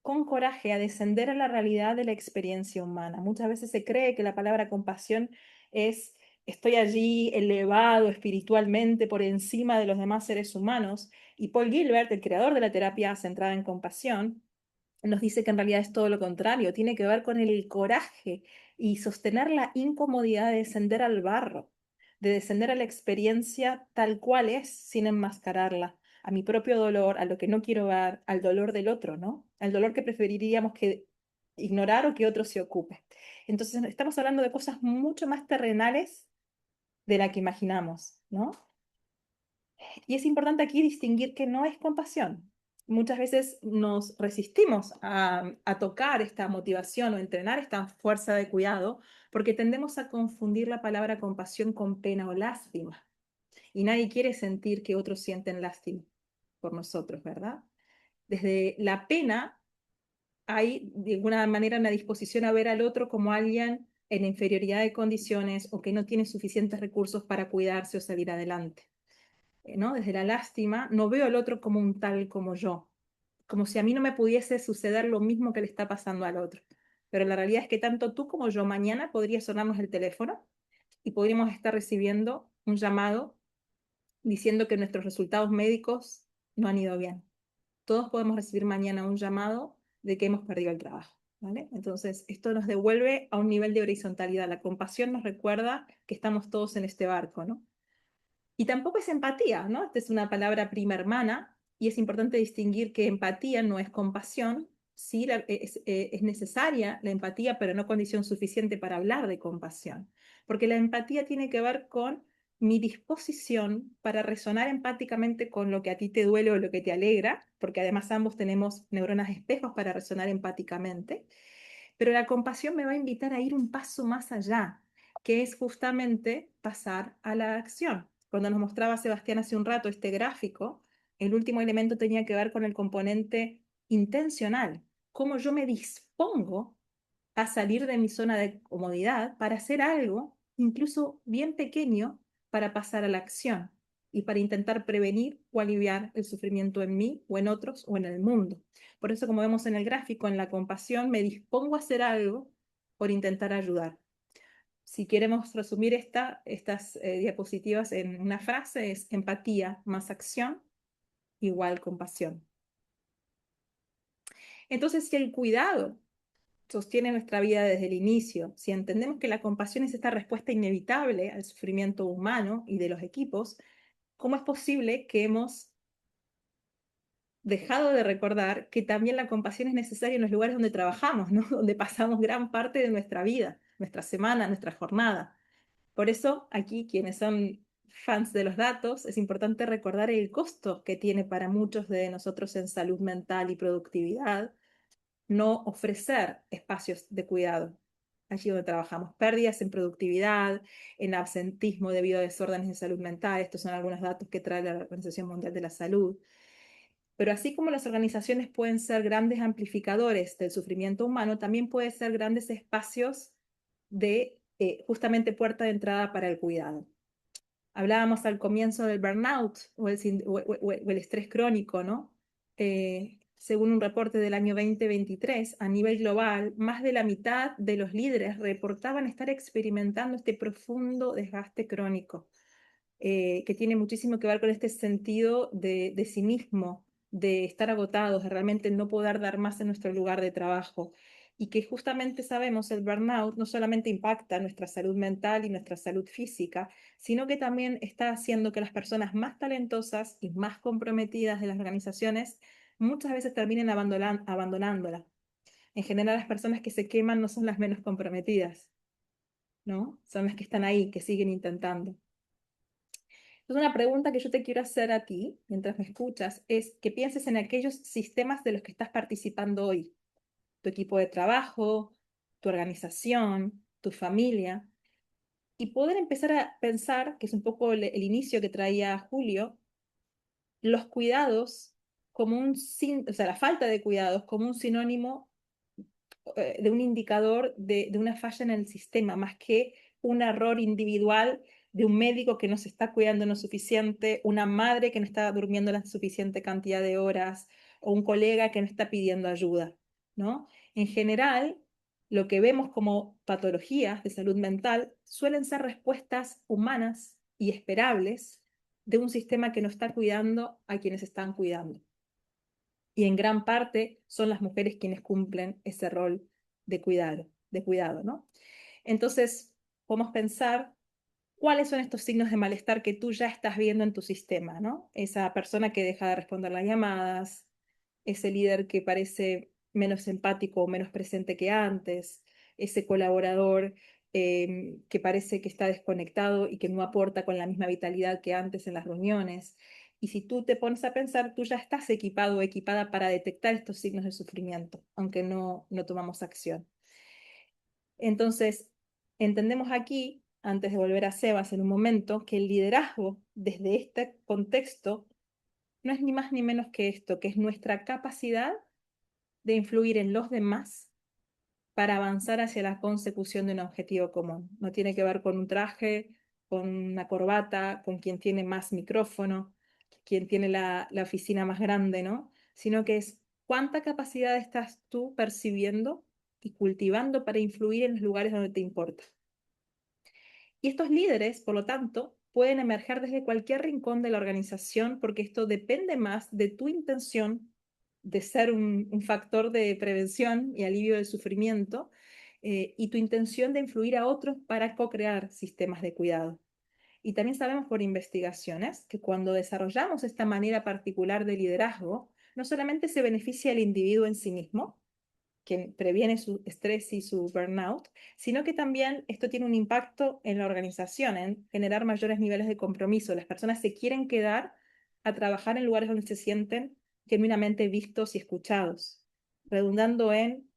con coraje a descender a la realidad de la experiencia humana. Muchas veces se cree que la palabra compasión es estoy allí elevado espiritualmente por encima de los demás seres humanos, y Paul Gilbert, el creador de la terapia centrada en compasión, nos dice que en realidad es todo lo contrario, tiene que ver con el coraje y sostener la incomodidad de descender al barro, de descender a la experiencia tal cual es, sin enmascararla, a mi propio dolor, a lo que no quiero ver, al dolor del otro, ¿no? Al dolor que preferiríamos que ignorar o que otro se ocupe. Entonces, estamos hablando de cosas mucho más terrenales de la que imaginamos, ¿no? Y es importante aquí distinguir que no es compasión. Muchas veces nos resistimos a tocar esta motivación o entrenar esta fuerza de cuidado porque tendemos a confundir la palabra compasión con pena o lástima. Y nadie quiere sentir que otros sienten lástima por nosotros, ¿verdad? Desde la pena hay de alguna manera una disposición a ver al otro como alguien en inferioridad de condiciones o que no tiene suficientes recursos para cuidarse o salir adelante. ¿No? Desde la lástima, no veo al otro como un tal como yo, como si a mí no me pudiese suceder lo mismo que le está pasando al otro. Pero la realidad es que tanto tú como yo mañana podría sonarnos el teléfono y podríamos estar recibiendo un llamado diciendo que nuestros resultados médicos no han ido bien. Todos podemos recibir mañana un llamado de que hemos perdido el trabajo. ¿Vale? Entonces, esto nos devuelve a un nivel de horizontalidad. La compasión nos recuerda que estamos todos en este barco, ¿no? Y tampoco es empatía, ¿no? Esta es una palabra prima hermana y es importante distinguir que empatía no es compasión. Sí, es necesaria la empatía, pero no condición suficiente para hablar de compasión. Porque la empatía tiene que ver con mi disposición para resonar empáticamente con lo que a ti te duele o lo que te alegra, porque además ambos tenemos neuronas espejos para resonar empáticamente. Pero la compasión me va a invitar a ir un paso más allá, que es justamente pasar a la acción. Cuando nos mostraba Sebastián hace un rato este gráfico, el último elemento tenía que ver con el componente intencional, cómo yo me dispongo a salir de mi zona de comodidad para hacer algo, incluso bien pequeño, para pasar a la acción y para intentar prevenir o aliviar el sufrimiento en mí o en otros o en el mundo. Por eso, como vemos en el gráfico, en la compasión me dispongo a hacer algo por intentar ayudar. Si queremos resumir estas diapositivas en una frase, es empatía más acción igual compasión. Entonces, si el cuidado sostiene nuestra vida desde el inicio, si entendemos que la compasión es esta respuesta inevitable al sufrimiento humano y de los equipos, ¿cómo es posible que hemos dejado de recordar que también la compasión es necesaria en los lugares donde trabajamos, ¿no? Donde pasamos gran parte de nuestra vida, nuestra semana, nuestra jornada? Por eso, aquí, quienes son fans de los datos, es importante recordar el costo que tiene para muchos de nosotros en salud mental y productividad no ofrecer espacios de cuidado allí donde trabajamos. Pérdidas en productividad, en absentismo debido a desórdenes de salud mental. Estos son algunos datos que trae la Organización Mundial de la Salud. Pero así como las organizaciones pueden ser grandes amplificadores del sufrimiento humano, también pueden ser grandes espacios de justamente puerta de entrada para el cuidado. Hablábamos al comienzo del burnout o el estrés crónico, ¿no? Según un reporte del año 2023, a nivel global, más de la mitad de los líderes reportaban estar experimentando este profundo desgaste crónico, que tiene muchísimo que ver con este sentido de cinismo, de estar agotados, de realmente no poder dar más en nuestro lugar de trabajo. Y que justamente sabemos el burnout no solamente impacta nuestra salud mental y nuestra salud física, sino que también está haciendo que las personas más talentosas y más comprometidas de las organizaciones muchas veces terminen abandonándola. En general, las personas que se queman no son las menos comprometidas, ¿no? Son las que están ahí, que siguen intentando. Entonces, una pregunta que yo te quiero hacer a ti, mientras me escuchas, es que pienses en aquellos sistemas de los que estás participando hoy. Tu equipo de trabajo, tu organización, tu familia, y poder empezar a pensar, que es un poco el inicio que traía Julio, los cuidados como o sea, la falta de cuidados como un sinónimo de un indicador de una falla en el sistema, más que un error individual de un médico que no se está cuidando lo suficiente, una madre que no está durmiendo la suficiente cantidad de horas, o un colega que no está pidiendo ayuda, ¿no? En general, lo que vemos como patologías de salud mental suelen ser respuestas humanas y esperables de un sistema que no está cuidando a quienes están cuidando. Y en gran parte son las mujeres quienes cumplen ese rol de cuidado, ¿no? Entonces, podemos pensar cuáles son estos signos de malestar que tú ya estás viendo en tu sistema, ¿no? Esa persona que deja de responder las llamadas, ese líder que parece menos empático o menos presente que antes, ese colaborador que parece que está desconectado y que no aporta con la misma vitalidad que antes en las reuniones. Y si tú te pones a pensar, tú ya estás equipado o equipada para detectar estos signos de sufrimiento, aunque no tomamos acción. Entonces, entendemos aquí, antes de volver a Sebas en un momento, que el liderazgo desde este contexto no es ni más ni menos que esto, que es nuestra capacidad de influir en los demás para avanzar hacia la consecución de un objetivo común. No tiene que ver con un traje, con una corbata, con quien tiene más micrófono, quien tiene la oficina más grande, ¿no? Sino que es cuánta capacidad estás tú percibiendo y cultivando para influir en los lugares donde te importa. Y estos líderes, por lo tanto, pueden emerger desde cualquier rincón de la organización porque esto depende más de tu intención de ser un factor de prevención y alivio del sufrimiento y tu intención de influir a otros para co-crear sistemas de cuidado. Y también sabemos por investigaciones que cuando desarrollamos esta manera particular de liderazgo, no solamente se beneficia al individuo en sí mismo, que previene su estrés y su burnout, sino que también esto tiene un impacto en la organización, en generar mayores niveles de compromiso. Las personas se quieren quedar a trabajar en lugares donde se sienten genuinamente vistos y escuchados, redundando en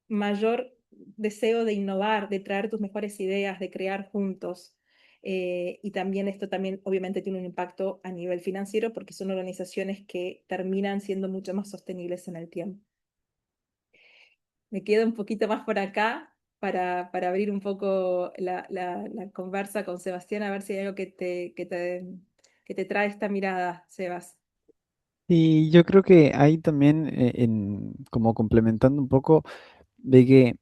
mayor deseo de innovar, de traer tus mejores ideas, de crear juntos. Y también esto también obviamente tiene un impacto a nivel financiero porque son organizaciones que terminan siendo mucho más sostenibles en el tiempo. Me quedo un poquito más por acá para abrir un poco la conversa con Sebastián, a ver si hay algo que te trae esta mirada, Sebas. Y yo creo que ahí también, como complementando un poco, de que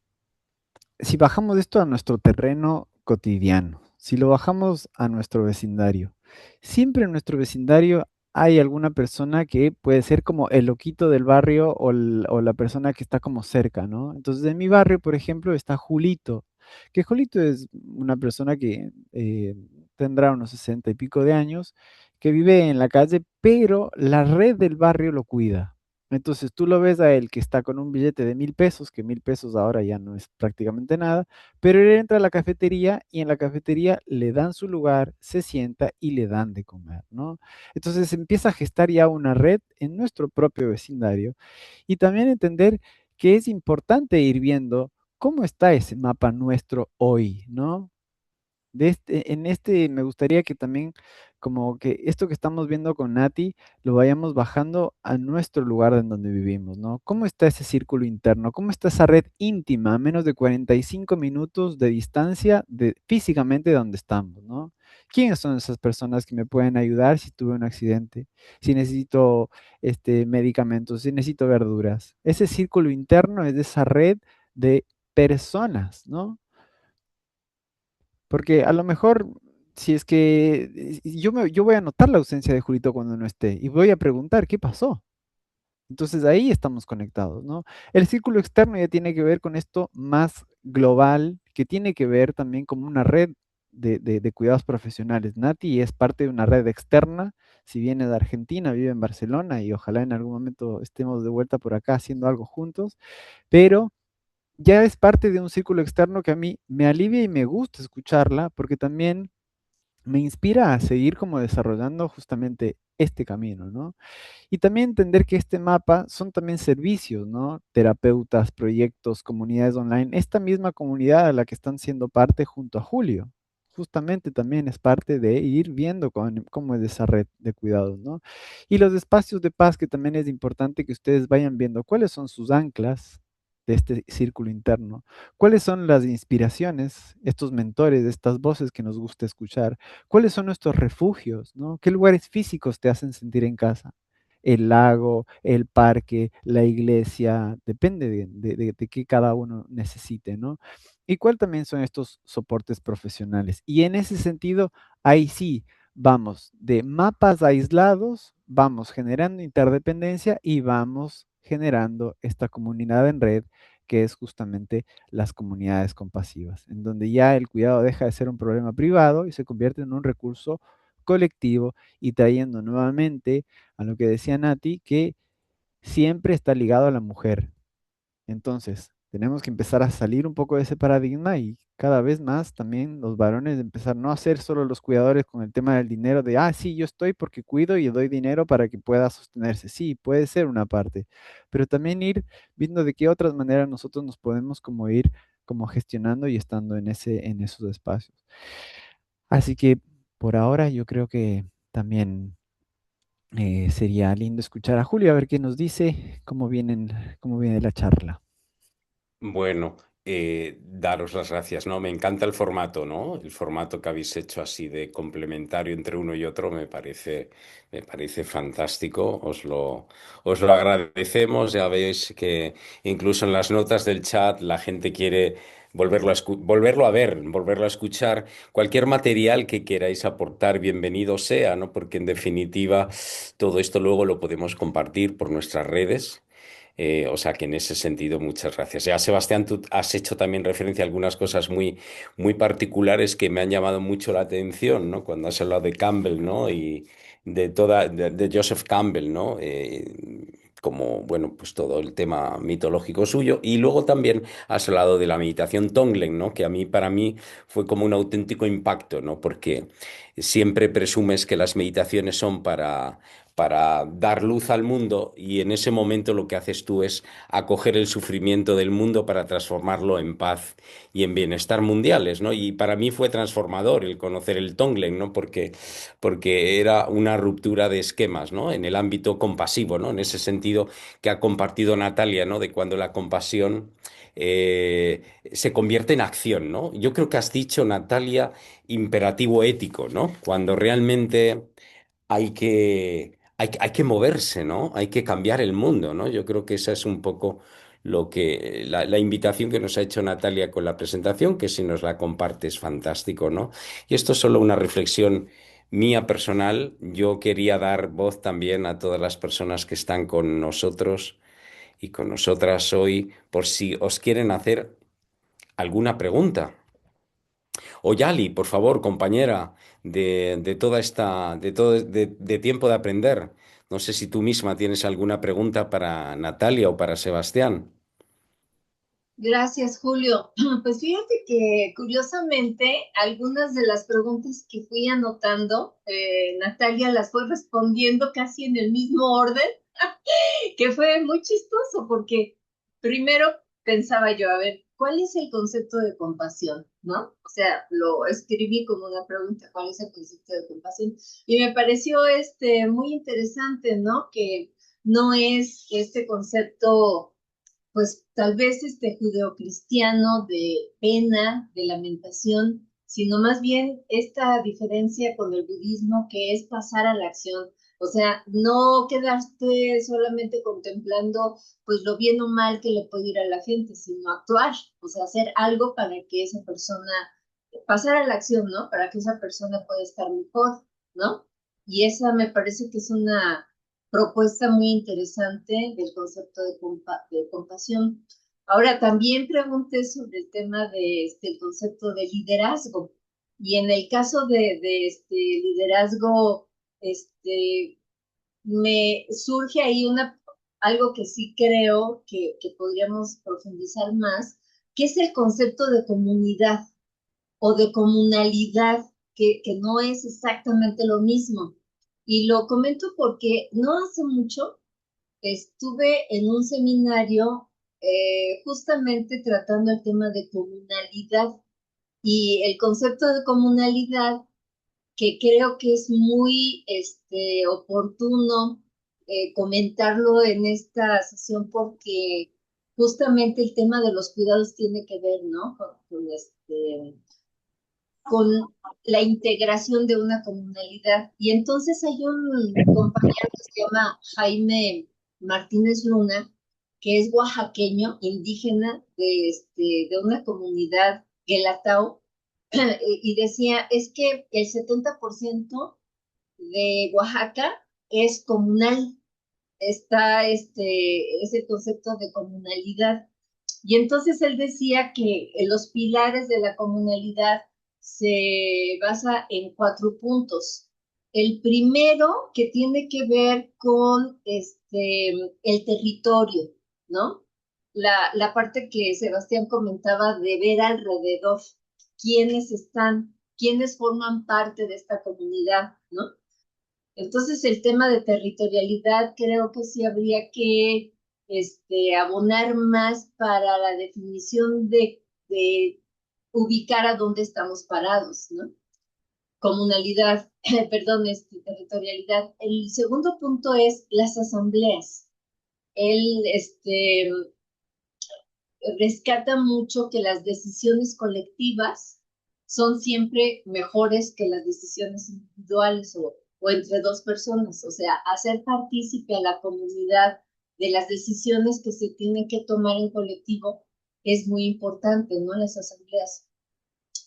si bajamos esto a nuestro terreno cotidiano, si lo bajamos a nuestro vecindario, siempre en nuestro vecindario hay alguna persona que puede ser como el loquito del barrio o la persona que está como cerca, ¿no? Entonces, en mi barrio, por ejemplo, está Julito, que Julito es una persona que tendrá unos 60 y pico de años, que vive en la calle, pero la red del barrio lo cuida. Entonces tú lo ves a él que está con un billete de 1.000 pesos, que 1.000 pesos ahora ya no es prácticamente nada, pero él entra a la cafetería y en la cafetería le dan su lugar, se sienta y le dan de comer, ¿no? Entonces empieza a gestar ya una red en nuestro propio vecindario y también entender que es importante ir viendo cómo está ese mapa nuestro hoy, ¿no? En este me gustaría que también, como que esto que estamos viendo con Nati, lo vayamos bajando a nuestro lugar en donde vivimos, ¿no? ¿Cómo está ese círculo interno? ¿Cómo está esa red íntima a menos de 45 minutos de distancia físicamente de donde estamos, ¿no? ¿Quiénes son esas personas que me pueden ayudar si tuve un accidente? Si necesito medicamentos, si necesito verduras. Ese círculo interno es de esa red de personas, ¿no? Porque a lo mejor, si es que yo voy a notar la ausencia de Julito cuando no esté y voy a preguntar qué pasó. Entonces ahí estamos conectados, ¿no? El círculo externo ya tiene que ver con esto más global, que tiene que ver también como una red de cuidados profesionales. Nati es parte de una red externa, si viene de Argentina, vive en Barcelona y ojalá en algún momento estemos de vuelta por acá haciendo algo juntos, pero ya es parte de un círculo externo que a mí me alivia y me gusta escucharla porque también me inspira a seguir como desarrollando justamente este camino, ¿no? Y también entender que este mapa son también servicios, ¿no? Terapeutas, proyectos, comunidades online, esta misma comunidad a la que están siendo parte junto a Julio. justamente también es parte de ir viendo cómo es esa red de cuidados, ¿no? Y los espacios de paz, que también es importante que ustedes vayan viendo cuáles son sus anclas de este círculo interno, cuáles son las inspiraciones, estos mentores, estas voces que nos gusta escuchar, cuáles son nuestros refugios, ¿no? ¿Qué lugares físicos te hacen sentir en casa? El lago, el parque, la iglesia, depende de qué cada uno necesite, ¿no? Y cuál también son estos soportes profesionales. Y en ese sentido, ahí sí, vamos de mapas aislados, vamos generando interdependencia y vamos generando esta comunidad en red, que es justamente las comunidades compasivas, en donde ya el cuidado deja de ser un problema privado y se convierte en un recurso colectivo, y trayendo nuevamente a lo que decía Nati, que siempre está ligado a la mujer. Entonces, tenemos que empezar a salir un poco de ese paradigma, y cada vez más también los varones empezar no a ser solo los cuidadores con el tema del dinero, de, ah, sí, yo estoy porque cuido y doy dinero para que pueda sostenerse. Sí, puede ser una parte, pero también ir viendo de qué otras maneras nosotros nos podemos como ir como gestionando y estando en esos espacios. Así que por ahora yo creo que también sería lindo escuchar a Julio a ver qué nos dice, cómo viene la charla. Bueno, daros las gracias, ¿no? Me encanta el formato, ¿no? El formato que habéis hecho así de complementario entre uno y otro me parece fantástico. Os lo agradecemos. Ya veis que incluso en las notas del chat la gente quiere volverlo a ver, volverlo a escuchar. Cualquier material que queráis aportar, bienvenido sea, ¿no? Porque en definitiva todo esto luego lo podemos compartir por nuestras redes. O sea que en ese sentido, muchas gracias. Ya, Sebastián, tú has hecho también referencia a algunas cosas muy particulares que me han llamado mucho la atención, ¿no? Cuando has hablado de Campbell, ¿no? Y de Joseph Campbell, ¿no? Como, bueno, pues todo el tema mitológico suyo. Y luego también has hablado de la meditación Tonglen, ¿no? Que para mí fue como un auténtico impacto, ¿no? Porque siempre presumes que las meditaciones son para dar luz al mundo, y en ese momento lo que haces tú es acoger el sufrimiento del mundo para transformarlo en paz y en bienestar mundiales, ¿no? Y para mí fue transformador el conocer el Tonglen, ¿no? Porque era una ruptura de esquemas, ¿no? En el ámbito compasivo, ¿no? En ese sentido que ha compartido Natalia, ¿no? De cuando la compasión se convierte en acción, ¿no? Yo creo que has dicho, Natalia, imperativo ético, ¿no? Cuando realmente hay que moverse, ¿no? Hay que cambiar el mundo, ¿no? Yo creo que esa es un poco la invitación que nos ha hecho Natalia con la presentación, que si nos la comparte es fantástico, ¿no? Y esto es solo una reflexión mía personal. Yo quería dar voz también a todas las personas que están con nosotros y con nosotras hoy, por si os quieren hacer alguna pregunta. Oyali, por favor, compañera de toda esta, de tiempo de aprender. No sé si tú misma tienes alguna pregunta para Natalia o para Sebastián. Gracias, Julio. Pues fíjate que curiosamente algunas de las preguntas que fui anotando, Natalia las fue respondiendo casi en el mismo orden, que fue muy chistoso porque primero pensaba yo, a ver, ¿cuál es el concepto de compasión? ¿No? O sea, lo escribí como una pregunta, ¿cuál es el concepto de compasión? Y me pareció muy interesante, ¿no? Que no es este concepto pues tal vez judeocristiano de pena, de lamentación, sino más bien esta diferencia con el budismo que es pasar a la acción. O sea, no quedarte solamente contemplando pues lo bien o mal que le puede ir a la gente, sino actuar, o sea, hacer algo para que esa persona, pasar a la acción, ¿no? Para que esa persona pueda estar mejor, ¿no? Y esa me parece que es una propuesta muy interesante del concepto de compasión. Ahora, también pregunté sobre el tema de el concepto de liderazgo. Y en el caso de este liderazgo, me surge ahí algo que sí creo que podríamos profundizar más, que es el concepto de comunidad o de comunalidad, que no es exactamente lo mismo. Y lo comento porque no hace mucho estuve en un seminario justamente tratando el tema de comunalidad Y el concepto de comunalidad, que creo que es muy oportuno comentarlo en esta sesión porque justamente el tema de los cuidados tiene que ver, ¿no? Con la integración de una comunalidad. Y entonces hay un compañero que se llama Jaime Martínez Luna, que es oaxaqueño, indígena de una comunidad Guelatao, y decía, es que el 70% de Oaxaca es comunal, está ese concepto de comunalidad. Y entonces él decía que los pilares de la comunalidad se basa en 4 puntos. El primero que tiene que ver con el territorio, ¿no? La parte que Sebastián comentaba de ver alrededor, quiénes están, quiénes forman parte de esta comunidad, ¿no? Entonces, el tema de territorialidad creo que sí habría que abonar más para la definición de ubicar a dónde estamos parados, ¿no? Comunalidad, perdón, territorialidad. El segundo punto es las asambleas. Él rescata mucho que las decisiones colectivas son siempre mejores que las decisiones individuales o entre dos personas, o sea, hacer partícipe a la comunidad de las decisiones que se tienen que tomar en colectivo es muy importante, ¿no? Las asambleas.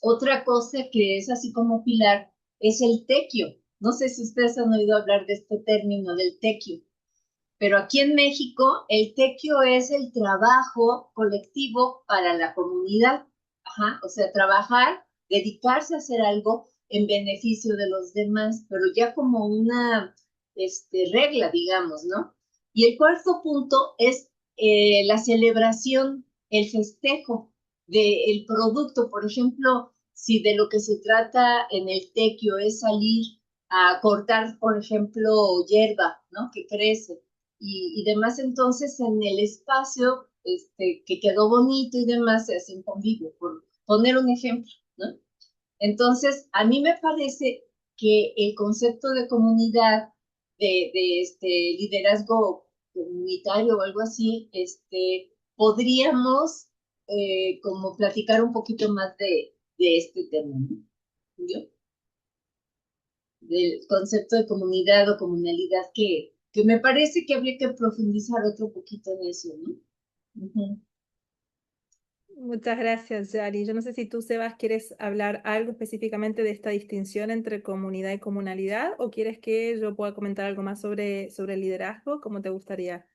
Otra cosa que es así como pilar es el tequio. No sé si ustedes han oído hablar de este término del tequio, pero aquí en México el tequio es el trabajo colectivo para la comunidad. Ajá, o sea, trabajar, dedicarse a hacer algo en beneficio de los demás, pero ya como una regla, digamos, ¿no? Y el cuarto punto es la celebración, el festejo del producto. Por ejemplo, si de lo que se trata en el tequio es salir a cortar, por ejemplo, hierba, ¿no? Que crece y demás, entonces en el espacio que quedó bonito y demás se hace un convivio, por poner un ejemplo, ¿no? Entonces, a mí me parece que el concepto de comunidad, de liderazgo comunitario o algo así, podríamos como platicar un poquito más de este tema, ¿no? ¿Yo? Del concepto de comunidad o comunalidad que me parece que habría que profundizar otro poquito en eso, ¿no? Uh-huh. Muchas gracias, Yari. Yo no sé si tú, Sebas, quieres hablar algo específicamente de esta distinción entre comunidad y comunalidad o quieres que yo pueda comentar algo más sobre el liderazgo, como te gustaría.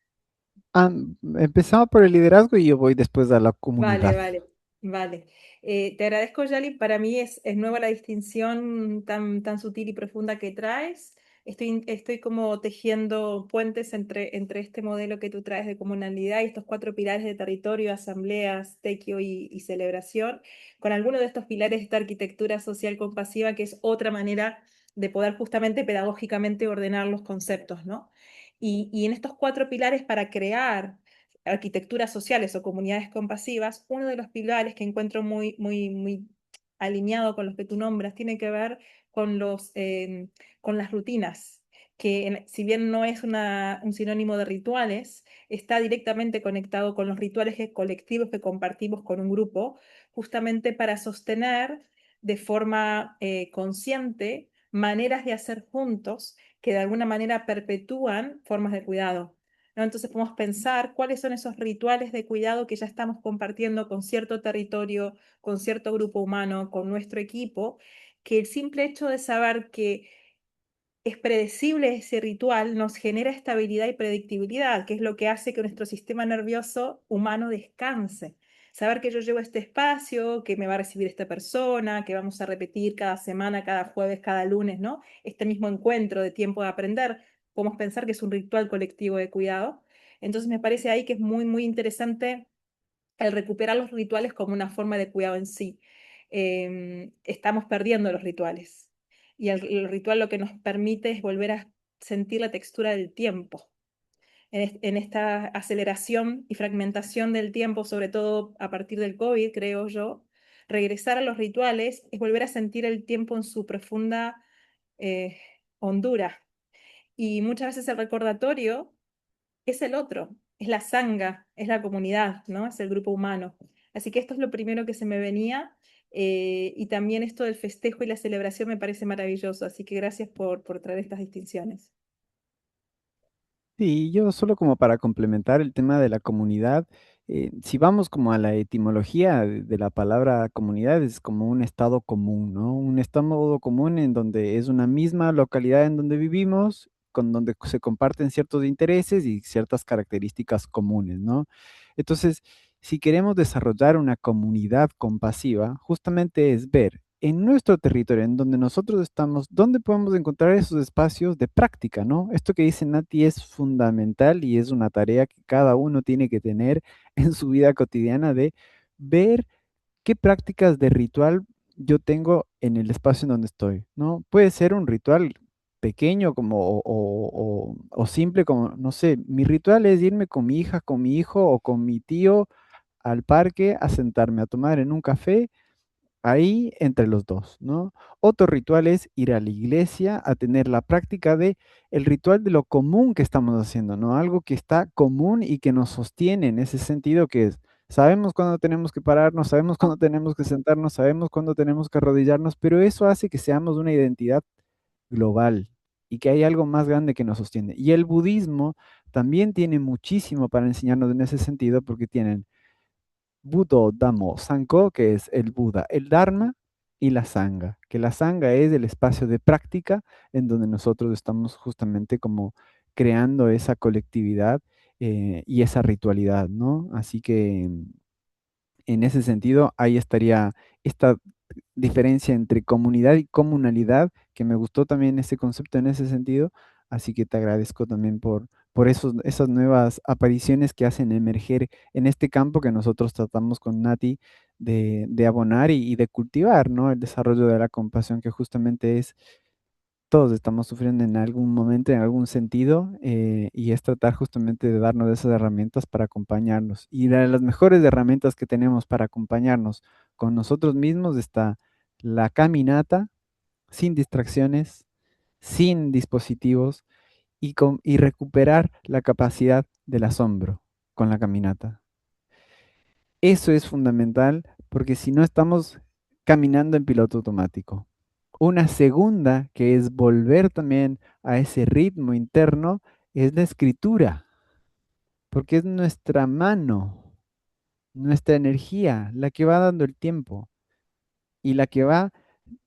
Ah, empezamos por el liderazgo y yo voy después a la Vale, comunidad. vale. Te agradezco, Yali. Para mí es nueva la distinción tan sutil y profunda que traes. Estoy como tejiendo puentes entre este modelo que tú traes de comunalidad y estos 4 pilares de territorio, asambleas, tequio y celebración, con algunos de estos pilares de esta arquitectura social compasiva, que es otra manera de poder justamente pedagógicamente ordenar los conceptos, ¿no? Y en estos 4 pilares para crear arquitecturas sociales o comunidades compasivas, uno de los pilares que encuentro muy alineado con los que tú nombras tiene que ver con las rutinas, que si bien no es un sinónimo de rituales, está directamente conectado con los rituales colectivos que compartimos con un grupo, justamente para sostener de forma consciente maneras de hacer juntos que de alguna manera perpetúan formas de cuidado, ¿no? Entonces podemos pensar cuáles son esos rituales de cuidado que ya estamos compartiendo con cierto territorio, con cierto grupo humano, con nuestro equipo, que el simple hecho de saber que es predecible ese ritual nos genera estabilidad y predictibilidad, que es lo que hace que nuestro sistema nervioso humano descanse. Saber que yo llevo este espacio, que me va a recibir esta persona, que vamos a repetir cada semana, cada jueves, cada lunes, ¿no? Este mismo encuentro de tiempo de aprender, podemos pensar que es un ritual colectivo de cuidado. Entonces me parece ahí que es muy interesante el recuperar los rituales como una forma de cuidado en sí. Estamos perdiendo los rituales y el ritual lo que nos permite es volver a sentir la textura del tiempo. En esta aceleración y fragmentación del tiempo, sobre todo a partir del COVID, creo yo, regresar a los rituales es volver a sentir el tiempo en su profunda hondura. Y muchas veces el recordatorio es el otro, es la sangha, es la comunidad, ¿no? Es el grupo humano. Así que esto es lo primero que se me venía. Y también esto del festejo y la celebración me parece maravilloso. Así que gracias por traer estas distinciones. Sí, yo solo como para complementar el tema de la comunidad, si vamos como a la etimología de la palabra comunidad, es como un estado común, ¿no? Un estado común en donde es una misma localidad en donde vivimos, con donde se comparten ciertos intereses y ciertas características comunes, ¿no? Entonces, si queremos desarrollar una comunidad compasiva, justamente es ver en nuestro territorio, en donde nosotros estamos, dónde podemos encontrar esos espacios de práctica, ¿no? Esto que dice Nati es fundamental y es una tarea que cada uno tiene que tener en su vida cotidiana de ver qué prácticas de ritual yo tengo en el espacio en donde estoy, ¿no? Puede ser un ritual pequeño como o simple como, no sé, mi ritual es irme con mi hija, con mi hijo o con mi tío al parque a sentarme a tomar en un café ahí entre los dos, ¿no? Otro ritual es ir a la iglesia a tener la práctica de el ritual de lo común que estamos haciendo, ¿no? Algo que está común y que nos sostiene en ese sentido que es, sabemos cuándo tenemos que pararnos, sabemos cuándo tenemos que sentarnos, sabemos cuándo tenemos que arrodillarnos, pero eso hace que seamos una identidad global y que hay algo más grande que nos sostiene. Y el budismo también tiene muchísimo para enseñarnos en ese sentido porque tienen Budo, Dhammo, Sanko, que es el Buda, el Dharma y la Sangha, que la Sangha es el espacio de práctica en donde nosotros estamos justamente como creando esa colectividad y esa ritualidad, ¿no? Así que en ese sentido, ahí estaría esta diferencia entre comunidad y comunalidad, que me gustó también ese concepto en ese sentido, así que te agradezco también por esas nuevas apariciones que hacen emerger en este campo que nosotros tratamos con Nati de abonar y de cultivar, ¿no? El desarrollo de la compasión, que justamente es todos estamos sufriendo en algún momento, en algún sentido, y es tratar justamente de darnos esas herramientas para acompañarnos. Y de las mejores herramientas que tenemos para acompañarnos con nosotros mismos está la caminata, sin distracciones, sin dispositivos, y recuperar la capacidad del asombro con la caminata. Eso es fundamental porque si no estamos caminando en piloto automático. Una segunda, que es volver también a ese ritmo interno, es la escritura, porque es nuestra mano, nuestra energía, la que va dando el tiempo y la que va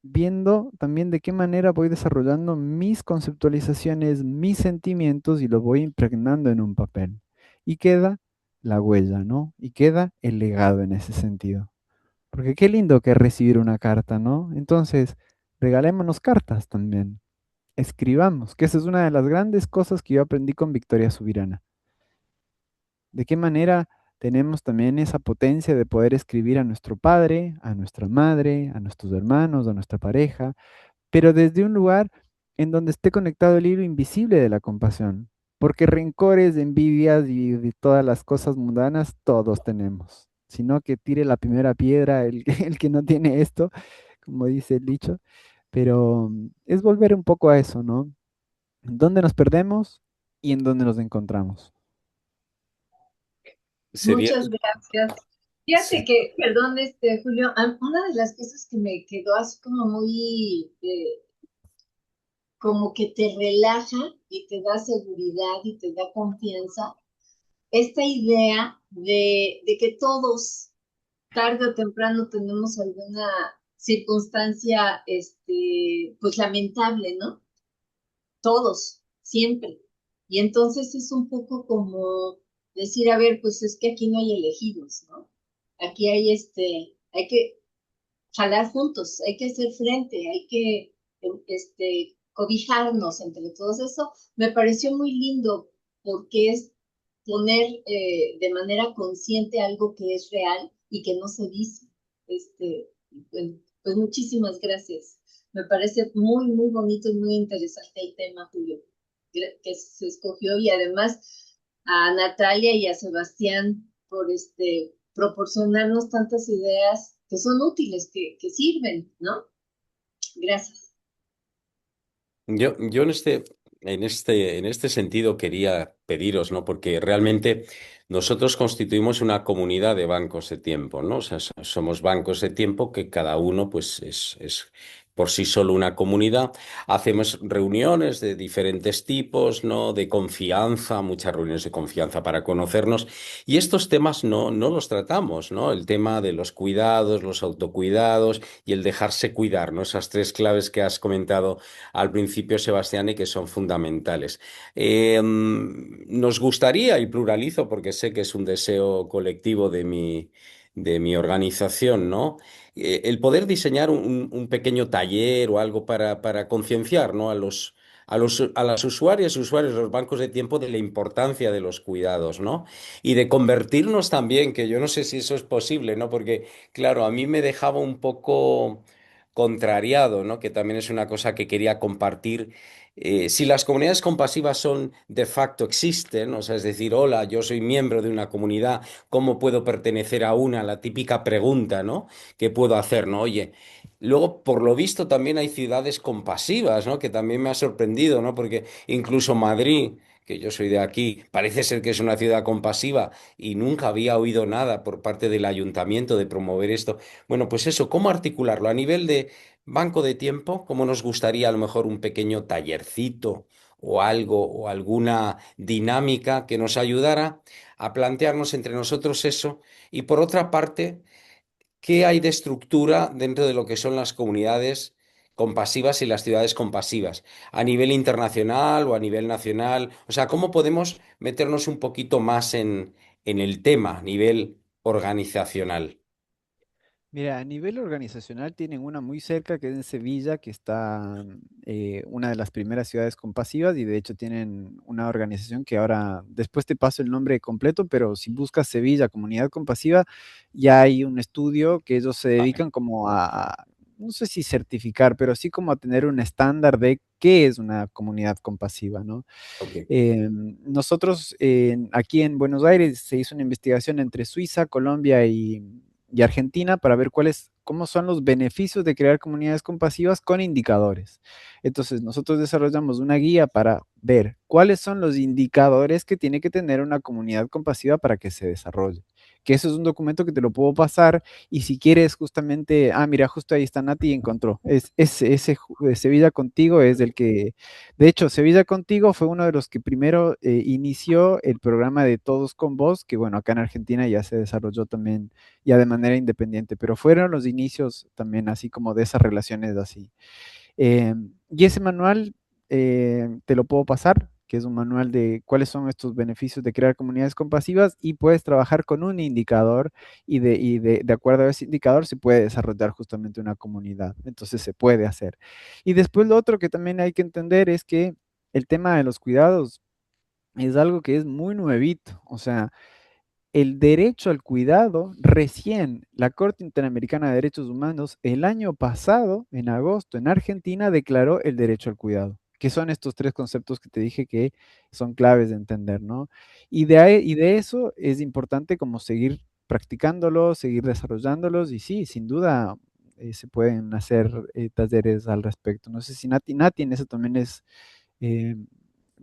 viendo también de qué manera voy desarrollando mis conceptualizaciones, mis sentimientos y los voy impregnando en un papel. Y queda la huella, ¿no? Y queda el legado en ese sentido. Porque qué lindo que es recibir una carta, ¿no? Entonces, regalémonos cartas también. Escribamos, que esa es una de las grandes cosas que yo aprendí con Victoria Subirana. De qué manera tenemos también esa potencia de poder escribir a nuestro padre, a nuestra madre, a nuestros hermanos, a nuestra pareja, pero desde un lugar en donde esté conectado el hilo invisible de la compasión. Porque rencores, envidias y de todas las cosas mundanas todos tenemos. Sino que tire la primera piedra el que no tiene esto, como dice el dicho. Pero es volver un poco a eso, ¿no? En dónde nos perdemos y en dónde nos encontramos. Sería, Muchas gracias. Fíjate sí, que, perdón, Julio, una de las cosas que me quedó así como muy, como que te relaja y te da seguridad y te da confianza, esta idea de que todos, tarde o temprano, tenemos alguna circunstancia, pues lamentable, ¿no? Todos, siempre. Y entonces es un poco como decir, a ver, pues es que aquí no hay elegidos, ¿no? Aquí hay hay que jalar juntos, hay que hacer frente, hay que cobijarnos entre todos. Eso me pareció muy lindo porque es poner de manera consciente algo que es real y que no se dice. Pues muchísimas gracias. Me parece muy, muy bonito y muy interesante el tema, Julio, que se escogió, y además a Natalia y a Sebastián por proporcionarnos tantas ideas que son útiles, que sirven, ¿no? Gracias. Yo en este sentido quería pediros, ¿no? Porque realmente nosotros constituimos una comunidad de bancos de tiempo, ¿no? O sea, somos bancos de tiempo que cada uno, pues, es por sí solo una comunidad. Hacemos reuniones de diferentes tipos, ¿no? De confianza, muchas reuniones de confianza para conocernos. Y estos temas no los tratamos, ¿no? El tema de los cuidados, los autocuidados y el dejarse cuidar, ¿no? Esas tres claves que has comentado al principio, Sebastián, y que son fundamentales. Nos gustaría, y pluralizo porque sé que es un deseo colectivo de mi organización, ¿no? El poder diseñar un pequeño taller o algo para concienciar, ¿no? A las usuarias y usuarios de los bancos de tiempo de la importancia de los cuidados, ¿no? Y de convertirnos también, que yo no sé si eso es posible, ¿no? Porque, claro, a mí me dejaba un poco contrariado, ¿no? Que también es una cosa que quería compartir. Si las comunidades compasivas son de facto existen, o sea, es decir, hola, yo soy miembro de una comunidad, ¿cómo puedo pertenecer a una? La típica pregunta, ¿no? ¿Qué puedo hacer, no? Oye, luego, por lo visto, también hay ciudades compasivas, ¿no? Que también me ha sorprendido, ¿no? Porque incluso Madrid, que yo soy de aquí, parece ser que es una ciudad compasiva y nunca había oído nada por parte del ayuntamiento de promover esto. Bueno, pues eso, ¿cómo articularlo? A nivel de banco de tiempo, ¿cómo nos gustaría a lo mejor un pequeño tallercito o algo o alguna dinámica que nos ayudara a plantearnos entre nosotros eso? Y por otra parte, ¿qué hay de estructura dentro de lo que son las comunidades compasivas y las ciudades compasivas? A nivel internacional o a nivel nacional. O sea, ¿cómo podemos meternos un poquito más en el tema a nivel organizacional? Mira, a nivel organizacional tienen una muy cerca que es en Sevilla, que está una de las primeras ciudades compasivas y de hecho tienen una organización que ahora, después te paso el nombre completo, pero si buscas Sevilla Comunidad Compasiva, ya hay un estudio que ellos se Vale, dedican como no sé si certificar, pero sí como a tener un estándar de qué es una comunidad compasiva, ¿no? ok. Nosotros aquí en Buenos Aires se hizo una investigación entre Suiza, Colombia y Argentina para ver cómo son los beneficios de crear comunidades compasivas con indicadores. Entonces, nosotros desarrollamos una guía para ver cuáles son los indicadores que tiene que tener una comunidad compasiva para que se desarrolle. Que eso es un documento que te lo puedo pasar y si quieres justamente, mira, justo ahí está Nati y encontró. Sevilla Contigo es el que, de hecho, Sevilla Contigo fue uno de los que primero inició el programa de Todos con Vos, que bueno, acá en Argentina ya se desarrolló también ya de manera independiente, pero fueron los inicios también así como de esas relaciones así. Y ese manual te lo puedo pasar, que es un manual de cuáles son estos beneficios de crear comunidades compasivas y puedes trabajar con un indicador y de acuerdo a ese indicador se puede desarrollar justamente una comunidad. Entonces se puede hacer. Y después lo otro que también hay que entender es que el tema de los cuidados es algo que es muy nuevito. O sea, el derecho al cuidado, recién la Corte Interamericana de Derechos Humanos el año pasado, en agosto, en Argentina, declaró el derecho al cuidado, que son estos tres conceptos que te dije que son claves de entender, ¿no? Y de eso es importante como seguir practicándolos, seguir desarrollándolos, y sí, sin duda se pueden hacer talleres al respecto. No sé si Nati en eso también eh,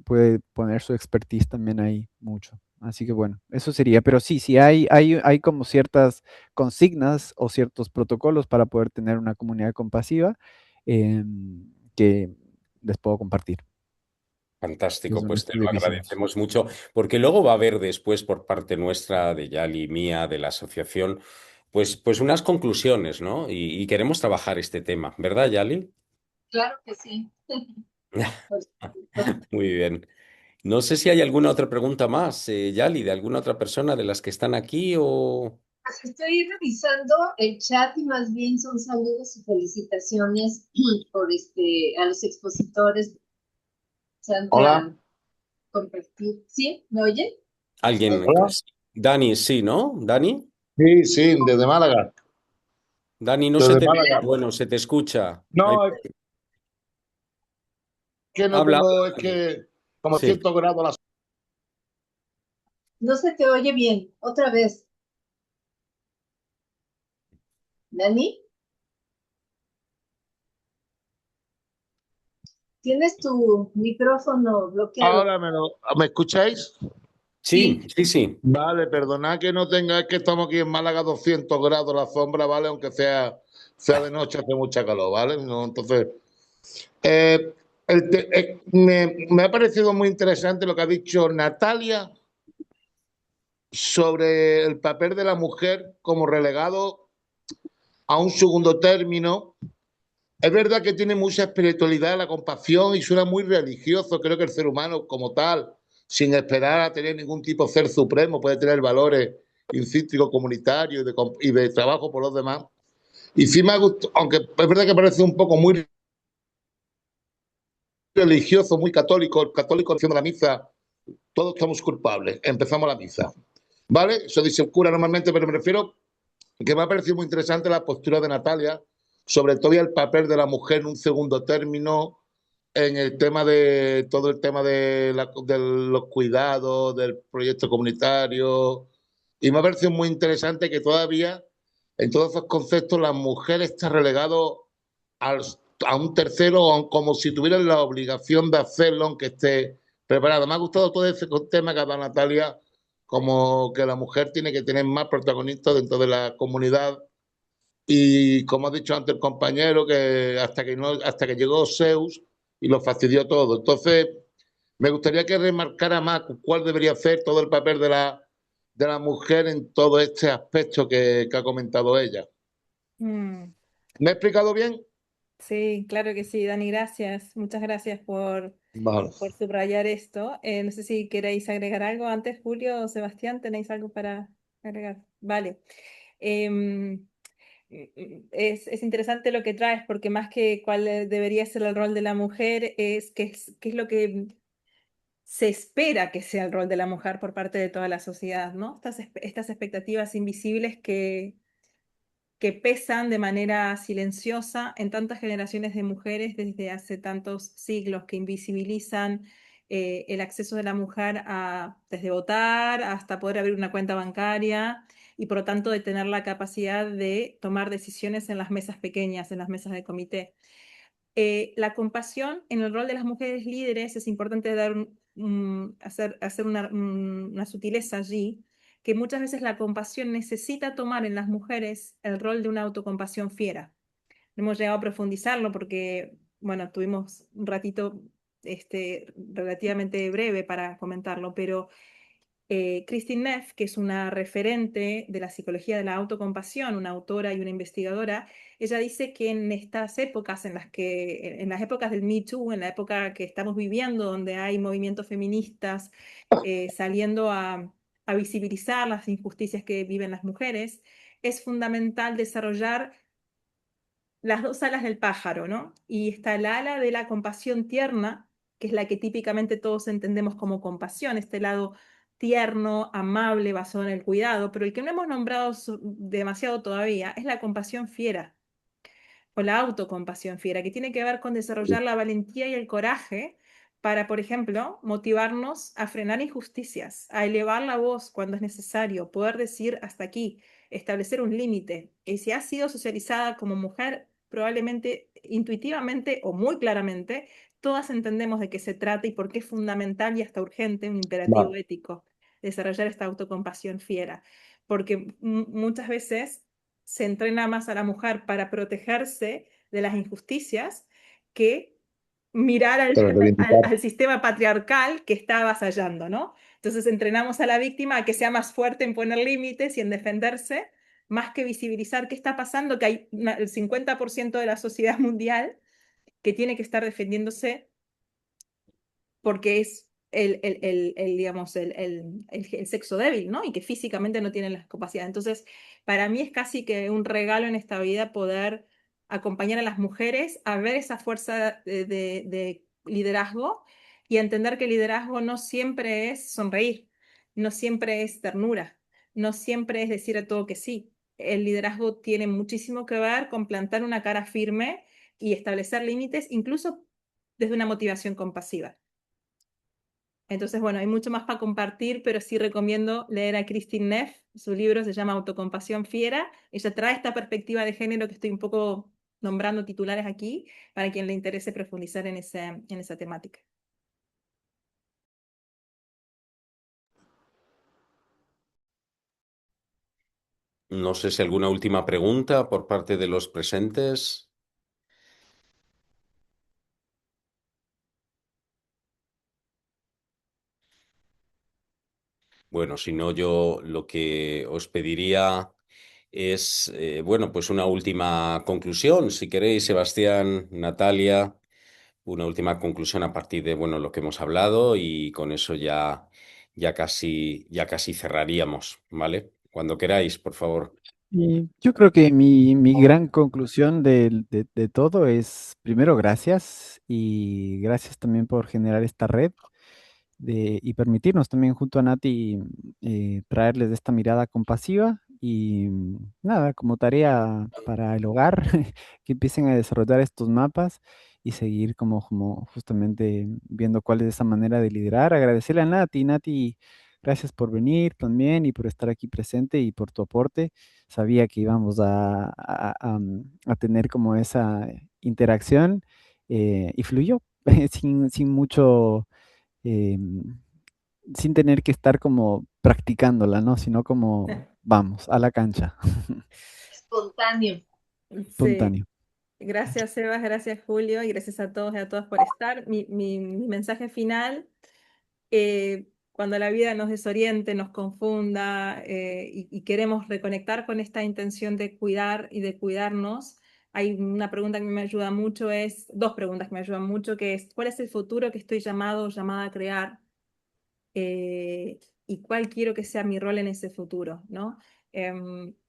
puede poner su expertise también ahí mucho. Así que bueno, eso sería. Pero sí, sí hay como ciertas consignas o ciertos protocolos para poder tener una comunidad compasiva que les puedo compartir. Es Fantástico, un pues te lo estudio que hicimos. agradecemos mucho, porque luego va a haber después por parte nuestra, de Yali, mía, de la asociación, pues unas conclusiones, ¿no? Y queremos trabajar este tema, ¿verdad, Yali? Claro que sí. Por supuesto. Muy bien. No sé si hay alguna otra pregunta más, Yali, de alguna otra persona de las que están aquí o Pues estoy revisando el chat y más bien son saludos y felicitaciones por a los expositores, Hola, Sandra, compartir. ¿Sí? ¿Me oyen? alguien. hola. Dani, sí, ¿no? Dani. Sí, sí, desde Málaga. Dani, no se Desde te ve, Málaga. bueno, se te escucha. No, es que no Habla, tengo, es Dani. que como Sí. cierto grado la... No se te oye bien. Otra vez. Dani, tienes tu micrófono bloqueado. Ahora ¿me escucháis? Sí, sí, sí. Vale, perdonad que no tenga, es que estamos aquí en Málaga 200 grados la sombra, ¿vale? Aunque sea de noche, hace mucha calor, ¿vale? No, entonces, eh, me ha parecido muy interesante lo que ha dicho Natalia sobre el papel de la mujer como relegado a un segundo término. Es verdad que tiene mucha espiritualidad la compasión y suena muy religioso. Creo que el ser humano como tal, sin esperar a tener ningún tipo de ser supremo, puede tener valores instintivos comunitarios y de trabajo por los demás. Y sí me ha gustado, aunque es verdad que parece un poco muy religioso, muy católico, el católico haciendo la misa, todos estamos culpables, empezamos la misa. ¿Vale? Eso dice el cura normalmente, pero me refiero que me ha parecido muy interesante la postura de Natalia, sobre todo el papel de la mujer en un segundo término, en el tema de todo el tema de los cuidados, del proyecto comunitario. Y me ha parecido muy interesante que todavía, en todos esos conceptos, la mujer está relegado al, a un tercero, como si tuvieran la obligación de hacerlo, aunque esté preparada. Me ha gustado todo ese tema que ha dado Natalia, como que la mujer tiene que tener más protagonistas dentro de la comunidad y como ha dicho antes el compañero, que hasta que llegó Zeus y lo fastidió todo. Entonces, me gustaría que remarcara más cuál debería ser todo el papel de la mujer en todo este aspecto que ha comentado ella. Mm, ¿Me he explicado bien? sí, claro que sí, Dani, gracias. Muchas gracias Vale. por subrayar esto. No sé si queréis agregar algo antes, Julio o Sebastián, ¿tenéis algo para agregar? Vale. Em, es interesante lo que traes, porque más que cuál debería ser el rol de la mujer, es qué es lo que se espera que sea el rol de la mujer por parte de toda la sociedad, ¿no? Estas expectativas invisibles que pesan de manera silenciosa en tantas generaciones de mujeres desde hace tantos siglos, que invisibilizan el acceso de la mujer desde votar hasta poder abrir una cuenta bancaria y por lo tanto de tener la capacidad de tomar decisiones en las mesas pequeñas, en las mesas de comité. La compasión en el rol de las mujeres líderes es importante hacer una sutileza allí, que muchas veces la compasión necesita tomar en las mujeres el rol de una autocompasión fiera. No hemos llegado a profundizarlo porque, bueno, tuvimos un ratito relativamente breve para comentarlo, pero Kristin Neff, que es una referente de la psicología de la autocompasión, una autora y una investigadora, ella dice que en estas épocas, en las épocas del Me Too, en la época que estamos viviendo, donde hay movimientos feministas saliendo a visibilizar las injusticias que viven las mujeres, es fundamental desarrollar las dos alas del pájaro, ¿no? Y está el ala de la compasión tierna, que es la que típicamente todos entendemos como compasión, este lado tierno, amable, basado en el cuidado, pero el que no hemos nombrado demasiado todavía es la compasión fiera o la autocompasión fiera, que tiene que ver con desarrollar la valentía y el coraje para, por ejemplo, motivarnos a frenar injusticias, a elevar la voz cuando es necesario, poder decir hasta aquí, establecer un límite. Y si has sido socializada como mujer, probablemente intuitivamente o muy claramente, todas entendemos de qué se trata y por qué es fundamental y hasta urgente, un imperativo Vale. ético, desarrollar esta autocompasión fiera. Porque muchas veces se entrena más a la mujer para protegerse de las injusticias que mirar al sistema patriarcal que está avasallando, ¿no? Entonces entrenamos a la víctima a que sea más fuerte en poner límites y en defenderse, más que visibilizar qué está pasando, que hay el 50% de la sociedad mundial que tiene que estar defendiéndose porque es digamos, el sexo débil, ¿no? Y que físicamente no tienen las capacidades. Entonces, para mí es casi que un regalo en esta vida poder acompañar a las mujeres a ver esa fuerza de liderazgo y entender que el liderazgo no siempre es sonreír, no siempre es ternura, no siempre es decir a todo que sí. El liderazgo tiene muchísimo que ver con plantar una cara firme y establecer límites, incluso desde una motivación compasiva. Entonces, bueno, hay mucho más para compartir, pero sí recomiendo leer a Kristin Neff. Su libro se llama Autocompasión Fiera. Ella trae esta perspectiva de género que estoy un poco nombrando titulares aquí, para quien le interese profundizar en esa temática. No sé si alguna última pregunta por parte de los presentes. Bueno, si no, yo lo que os pediría es, bueno, pues una última conclusión, si queréis, Sebastián, Natalia, una última conclusión a partir de, bueno, lo que hemos hablado y con eso ya casi cerraríamos, ¿vale? Cuando queráis, por favor. Y yo creo que mi gran conclusión de todo es, primero, gracias y gracias también por generar esta red y permitirnos también junto a Nati traerles esta mirada compasiva y nada, como tarea para el hogar, que empiecen a desarrollar estos mapas y seguir como justamente viendo cuál es esa manera de liderar. Agradecerle a Nati. Nati, gracias por venir también y por estar aquí presente y por tu aporte. Sabía que íbamos a tener como esa interacción y fluyó sin mucho em, sin tener que estar como practicándola, ¿no? Sino como vamos a la cancha, Espontáneo. Sí. espontáneo. Gracias, Sebas, gracias, Julio, y gracias a todos y a todas por estar. Mi mensaje final, cuando la vida nos desoriente, nos confunda y queremos reconectar con esta intención de cuidar y de cuidarnos, hay una pregunta que me ayuda mucho, dos preguntas que me ayudan mucho, que es, ¿cuál es el futuro que estoy llamado o llamada a crear? Y cuál quiero que sea mi rol en ese futuro, ¿no?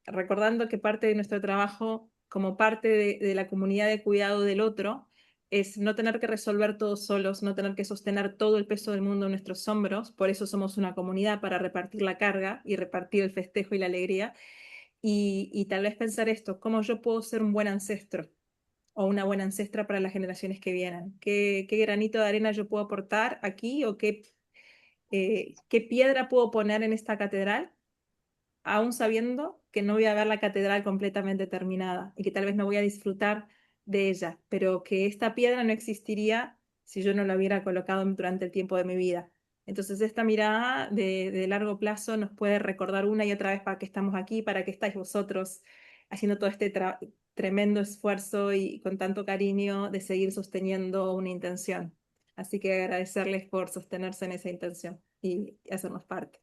Recordando que parte de nuestro trabajo como parte de la comunidad de cuidado del otro es no tener que resolver todos solos, no tener que sostener todo el peso del mundo en nuestros hombros, por eso somos una comunidad para repartir la carga y repartir el festejo y la alegría, y tal vez pensar esto, ¿cómo yo puedo ser un buen ancestro? O una buena ancestra para las generaciones que vienen. ¿Qué granito de arena yo puedo aportar aquí o qué piedra puedo poner en esta catedral, aún sabiendo que no voy a ver la catedral completamente terminada y que tal vez no voy a disfrutar de ella, pero que esta piedra no existiría si yo no la hubiera colocado durante el tiempo de mi vida. Entonces esta mirada de largo plazo nos puede recordar una y otra vez para qué estamos aquí, para qué estáis vosotros haciendo todo este tremendo esfuerzo y con tanto cariño de seguir sosteniendo una intención. Así que agradecerles por sostenerse en esa intención y hacernos parte.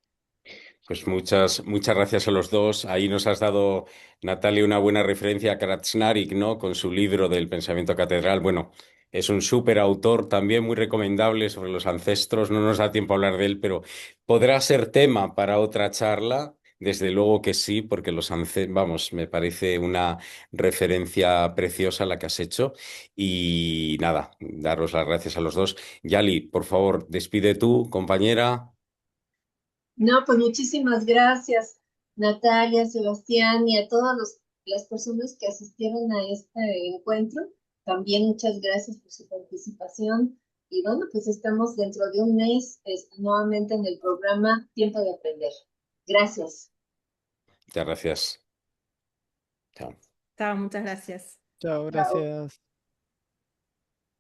Pues muchas gracias a los dos. Ahí nos has dado, Natalia, una buena referencia a Krasnarik, ¿no? Con su libro del pensamiento catedral. Bueno, es un súper autor también muy recomendable sobre los ancestros. No nos da tiempo a hablar de él, pero podrá ser tema para otra charla. Desde luego que sí, porque los ancestros, vamos, me parece una referencia preciosa la que has hecho. Y nada, daros las gracias a los dos. Yali, por favor, despide tú, compañera. No, pues muchísimas gracias, Natalia, Sebastián y a todas las personas que asistieron a este encuentro. También muchas gracias por su participación. Y bueno, pues estamos dentro de un mes nuevamente en el programa Tiempo de Aprender. Gracias. Muchas gracias. Chao. Chao, muchas gracias. Chao, Chao. gracias.